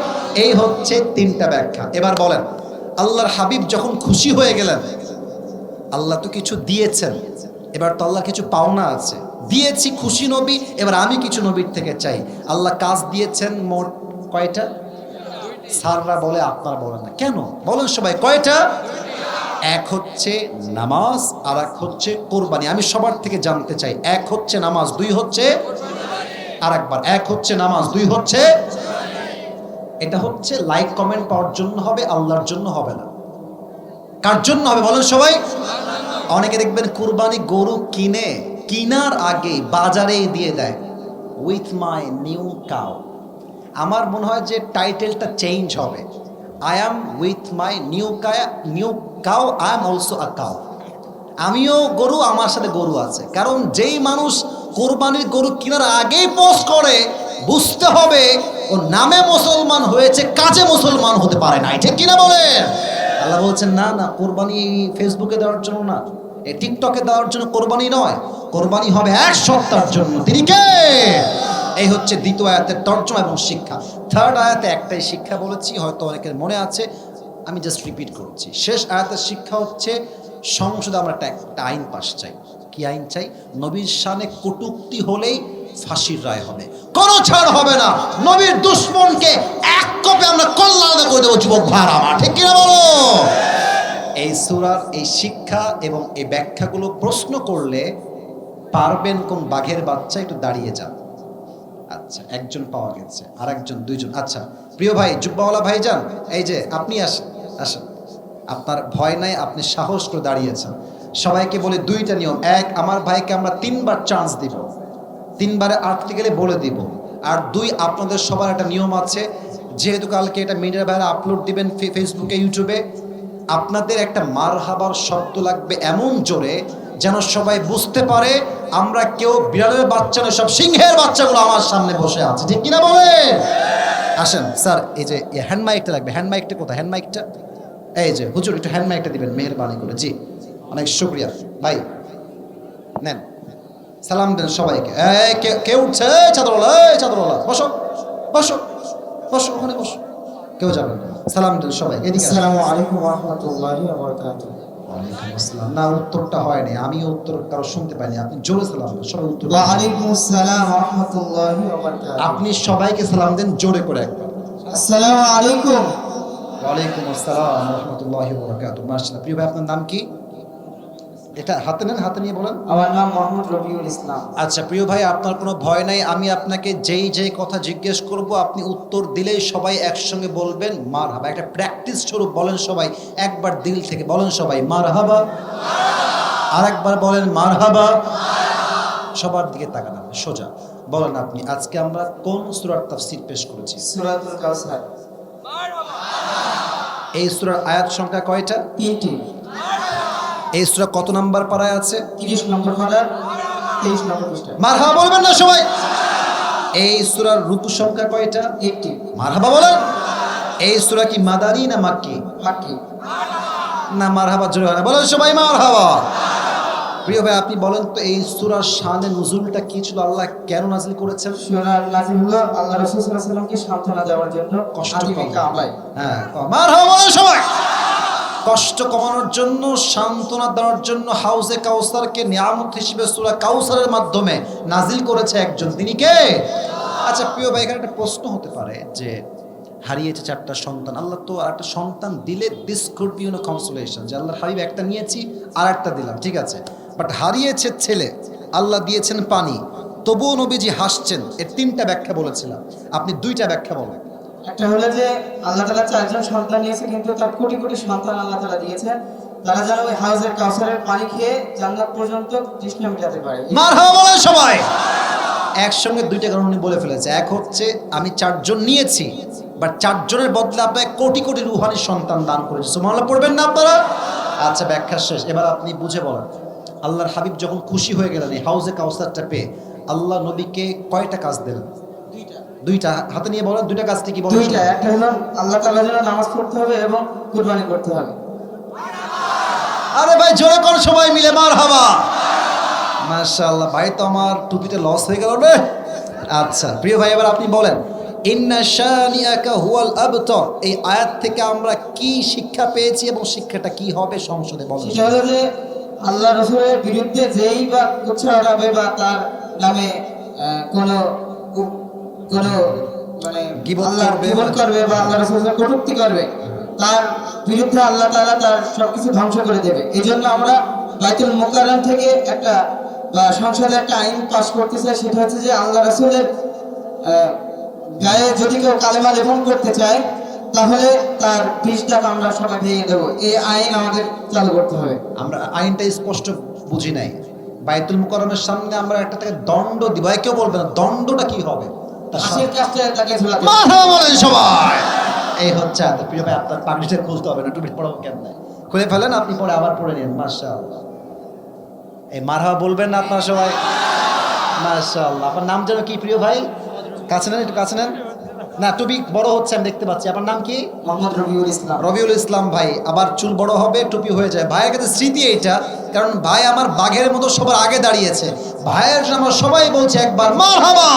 Speaker 1: এই হচ্ছে 3টা ব্যাখ্যা। এবার বলেন, আল্লাহর হাবিব যখন খুশি হয়ে গেলেন, আল্লাহ তো কিছু দিয়েছেন, এবার তো আল্লাহ কিছু পাওনা আছে, দিয়েছি খুশি নবী, এবার আমি কিছু নবীর থেকে চাই। আল্লাহ কাজ দিয়েছেন মোট কয়টা? সাররা বলে, আপনারা বলেন না কেন? বলেন সবাই কয়টা? 1 হচ্ছে নামাজ, আর 1 হচ্ছে কোরবানি। আমি সবার থেকে জানতে চাই, 1 হচ্ছে নামাজ, 2 হচ্ছে আর একবার, 1 হচ্ছে নামাজ, 2 হচ্ছে। এটা হচ্ছে লাইক কমেন্ট পাওয়ার জন্য হবে, আল্লাহর জন্য হবে না। কার জন্য হবে বলেন সবাই? অনেকে দেখবেন কুরবানি গরু কিনার আগে বাজারেই দিয়ে দেয়, উইথ মাই নিউ কাউ। আমার মনে হয় যে টাইটেলটা চেঞ্জ হবে, I am with my new cow, I am also a cow. আমিও গরু, আমার সাথে গরু আছে। কারণ যেই মানুষ কোরবানির গরু কেনার আগেই পোস্ট করে, বুঝতে হবে ও নামে মুসলমান হয়েছে, কাজে মুসলমান হতে পারে না। ঠিক কিনা বলেন? আল্লাহ বলছেন না না, কোরবানি ফেসবুকে দেওয়ার জন্য না, এই টিকটকে দেওয়ার জন্য কোরবানি নয়, কোরবানি হবে 1 সপ্তাহের জন্য। তিনি কে? এই হচ্ছে 2য় আয়াতের তর্জমা এবং শিক্ষা। 3rd আয়াতে একটাই শিক্ষা বলেছি, হয়তো অনেকের মনে আছে, আমি জাস্ট রিপিট করছি। শেষ আয়াতের শিক্ষা হচ্ছে সংসদে আমরা একটা আইন পাস চাই। কি আইন চাই? নবীর শানে কটূক্তি হলেই ফাঁসির রায় হবে, কোনো ছাড় হবে না। নবীর দুশমনকে 1 কোপে আমরা কল্লা আলাদা করে দেবো। যুবক ভাইরা আমার, ঠিক কিনা বলো? এই সূরার এই শিক্ষা এবং এই ব্যাখ্যাগুলো প্রশ্ন করলে পারবেন কোন বাঘের বাচ্চা? একটু দাঁড়িয়ে যান। আচ্ছা, একজন পাওয়া গেছে, আর একজন, 2জন। আচ্ছা প্রিয় ভাই, জুব্বাওয়ালা ভাই যান, এই যে আপনি আসেন, আসেন। আপনার ভয় নাই, আপনি সাহস করে দাঁড়িয়েছেন। সবাইকে বলে 2টা নিয়ম। 1, আমার ভাইকে আমরা 3বার চান্স দিব, 3বারে আটকে গেলে বলে দিব। আর 2, আপনাদের সবার একটা নিয়ম আছে, যেহেতু কালকে এটা মিডিয়া ভাইরা আপলোড দিবেন ফেসবুকে, ইউটিউবে, আপনাদের একটা মারহাবার শব্দ লাগবে এমন জোরে যেন সবাই বুঝতে পারে আমরা কেউ বিড়ালের বাচ্চা নয়, সব সিংহের বাচ্চাগুলো আমার সামনে বসে আছে। ঠিক কিনা বলে? আসেন স্যার, এই যে হ্যান্ড মাইকটা লাগবে। হ্যান্ড মাইকটা কোথায়? হ্যান্ড মাইকটা এই যে, হুজুর একটু হ্যান্ড মাইকটা দিবেন মেহেরবানি করে। জি, অনেক শুকরিয়া ভাই, নেন সালাম দেন সবাইকে। কে উঠছে? চাদরওয়ালা, চাদরওয়ালা বসো, বসো, বসো, ওখানে বসো, কেউ যাবেন না। সালাম দেন সবাই। এদিকে
Speaker 2: আসসালামু আলাইকুম ওয়া রাহমাতুল্লাহি ওয়া বারাকাতুহু।
Speaker 1: ওয়ালাইকুম আসসালাম। না, উত্তরটা হয়নি, আমি উত্তর কারো শুনতে পাইনি। আপনি জোরে সালাম দেন সবাই। উত্তর
Speaker 2: ওয়া আলাইকুম আসসালাম ওয়া রাহমাতুল্লাহি ওয়া বারাকাতুহু।
Speaker 1: আপনি সবাইকে সালাম দেন জোরে করে একবার।
Speaker 2: আসসালামু আলাইকুম।
Speaker 1: ওয়ালাইকুম আসসালাম ওয়া রাহমাতুল্লাহি ওয়া বারাকাতুহু। মাশাআল্লাহ। প্রিয় ভাই, আপনার নাম কি? এটা হাতে নেন, হাতে নিয়ে বলেন।
Speaker 2: আমার নাম মোহাম্মদ রবিউল ইসলাম।
Speaker 1: আচ্ছা প্রিয় ভাই, আপনার কোনো ভয় নাই। আমি আপনাকে যেই কথা জিজ্ঞেস করব, আপনি উত্তর দিলেই সবাই একসঙ্গে বলবেন মারহাবা। একটা প্র্যাকটিস স্বরূপ বলেন সবাই, একবার দিল থেকে বলেন সবাই মারহাবা, আর একবার বলেন মারহাবা। সবার দিকে তাকান, আপনি সোজা বলেন। আপনি আজকে আমরা কোন সূরার তাফসীর পেশ করেছি?
Speaker 2: সূরাতুল কাউসার।
Speaker 1: এই সূরার আয়াত সংখ্যা কয়টা?
Speaker 2: 3টি।
Speaker 1: এই সূরা কত নাম্বার পারায় আছে?
Speaker 2: 30 নম্বর পারার 23 নম্বর পৃষ্ঠা।
Speaker 1: মারহাবা বলবেন না সবাই? এই সূরার রুকু সংখ্যা কয়টা?
Speaker 2: 1টি।
Speaker 1: মারহাবা বলেন। এই সূরা কি মাদানী না মাক্কি?
Speaker 2: মাক্কি।
Speaker 1: না, মারহাবা জোরে হয় না, বলেন সবাই মারহাবা। প্রিয় ভাই, আপনি বলেন তো এই সূরার শানে নুজুলটা কি ছিল? আল্লাহ কেন নাজিল করেছেন?
Speaker 2: সূরা নাজিল হলো আল্লাহ রাসূল সাল্লাল্লাহু আলাইহি ওয়াসাল্লামকে সান্ত্বনা দেওয়ার জন্য,
Speaker 1: কষ্ট
Speaker 2: আদিমে
Speaker 1: কম।
Speaker 2: কামলায়।
Speaker 1: হ্যাঁ, মারহাবা বলেন সবাই। কষ্ট কমানোর জন্য, সান্ত্বনা দেওয়ার জন্য হাউজে কাউসারকে নিয়ামত হিসেবে সূরা কাউসারের মাধ্যমে নাজিল করেছে একজন, তিনি কে? আচ্ছা প্রিয় ভাই, এখানে একটা প্রশ্ন হতে পারে যে হারিয়েছে 4টা সন্তান, আল্লাহ তো আর একটা সন্তান দিলে this could be you know consolation, যে আল্লাহর হাবিব একটা নিয়েছি আর একটা দিলাম, ঠিক আছে, বাট হারিয়েছে ছেলে, আল্লাহ দিয়েছেন পানি, তবুও নবীজি হাসছেন। এর 3টা ব্যাখ্যা বলেছিলাম, আপনি 2টা ব্যাখ্যা বলেন।
Speaker 2: একটা হলো যে আল্লাহ তাআলা 4জন সন্তান নিয়েছে, কিন্তু তার কোটি কোটি সন্তান আল্লাহ তাআলা দিয়েছেন, তারা যেন ওই হাউজের কাউসারের পানি খেয়ে জান্নাত পর্যন্ত তৃষ্ণা মেটাতে পারে।
Speaker 1: মারহাবা বলেন সবাই। একসঙ্গে 2টা কারণ উনি বলে ফেলেছে। এক হচ্ছে আমি 4জন নিয়েছি, বাট 4জনের বদলে আপনাকে কোটি কোটি রুহানি সন্তান দান করেছে। সুবহানাল্লাহ পড়বেন না আপনারা? আচ্ছা, ব্যাখ্যা শেষ, এবার আপনি বুঝে বলেন। আল্লাহর হাবিব যখন খুশি হয়ে গেলেন এই হাউজে কাউসারটা পেয়ে, আল্লাহ নবীকে কয়টা কাজ দিলেন? 2টা। হাতে নিয়ে বলেন 2টা কাজটি কি বলেন?
Speaker 2: 2টা। একটা হলো আল্লাহ তাআলার জন্য নামাজ পড়তে হবে এবং কুরবানি করতে হবে।
Speaker 1: আরে ভাই জোরে কোন সবাই মিলে মারহাবা। মাশাআল্লাহ, ভাই তো আমার টুপিতে লস হয়ে গেল রে। আচ্ছা প্রিয় ভাই, এবার আপনি বলেন ইন্না শানিআকা হুয়াল আবতার, এই আয়াত থেকে আমরা কি শিক্ষা পেয়েছি এবং শিক্ষাটা কি হবে সংসদে বলেন।
Speaker 2: সেটা হলো যে আল্লাহ রাসূলের বিরুদ্ধে যেই বা কুচ্ছা উড়াবে বা তার নামে কোনো মানে
Speaker 1: গীবত
Speaker 2: আল্লাহ
Speaker 1: করবে,
Speaker 2: গীবত করবে বা আল্লাহ রাসূলের কটূক্তি করবে, তার বিরুদ্ধে আল্লাহ তাআলা তার সবকিছু ধ্বংস করে দেবে। এই জন্য আমরা বাইতুল মুকাররম থেকে একটা বা সংসদে একটা আইন পাস করতে চাই, সেটা হচ্ছে যে আল্লাহ রাসূলের গায়ে যদি কেউ কালেমা লেপন করতে চায় তাহলে তার 20টা আমরা সবাই ভেঙে দেবো। এই আইন আমাদের চালু করতে হবে।
Speaker 1: আমরা আইনটা স্পষ্ট বুঝি নাই। বাইতুল মুকাররমের সামনে আমরা একটা তাকে দণ্ড দিব, কেউ বলবে না দণ্ডটা কি হবে?
Speaker 2: ফাঁসির কাছে তাকে ঝুলাতে হবে।
Speaker 1: মারহাবা বলেন সবাই। এই হচ্ছে আয়াত। প্রিয় ভাই, আপনার পাগড়িটা খুলতে হবে না, টুপি পড়াবো কেমন? খুলে ফেলেন, আপনি পরে আবার পড়ে নিন। মাশাআল্লাহ, এই মারহাবা বলবেন না আপনারা সবাই? মাশাআল্লাহ। আপনার নাম যেন কি প্রিয় ভাই? কাছে নেন, একটু কাছে নেন। না, টুপি বড় হচ্ছে আমি দেখতে পাচ্ছি। আপনার নাম কি?
Speaker 2: মোহাম্মদ রবিউল ইসলাম।
Speaker 1: রবিউল ইসলাম ভাই। আবার চুল বড় হবে, টুপি হয়ে যায়। ভাইয়ের কাছে স্মৃতি এইটা, কারণ ভাই আমার বাঘের মতো সবার আগে দাঁড়িয়েছে। ভাইয়ের জন্য আমরা সবাই বলছি একবার মারহাবা।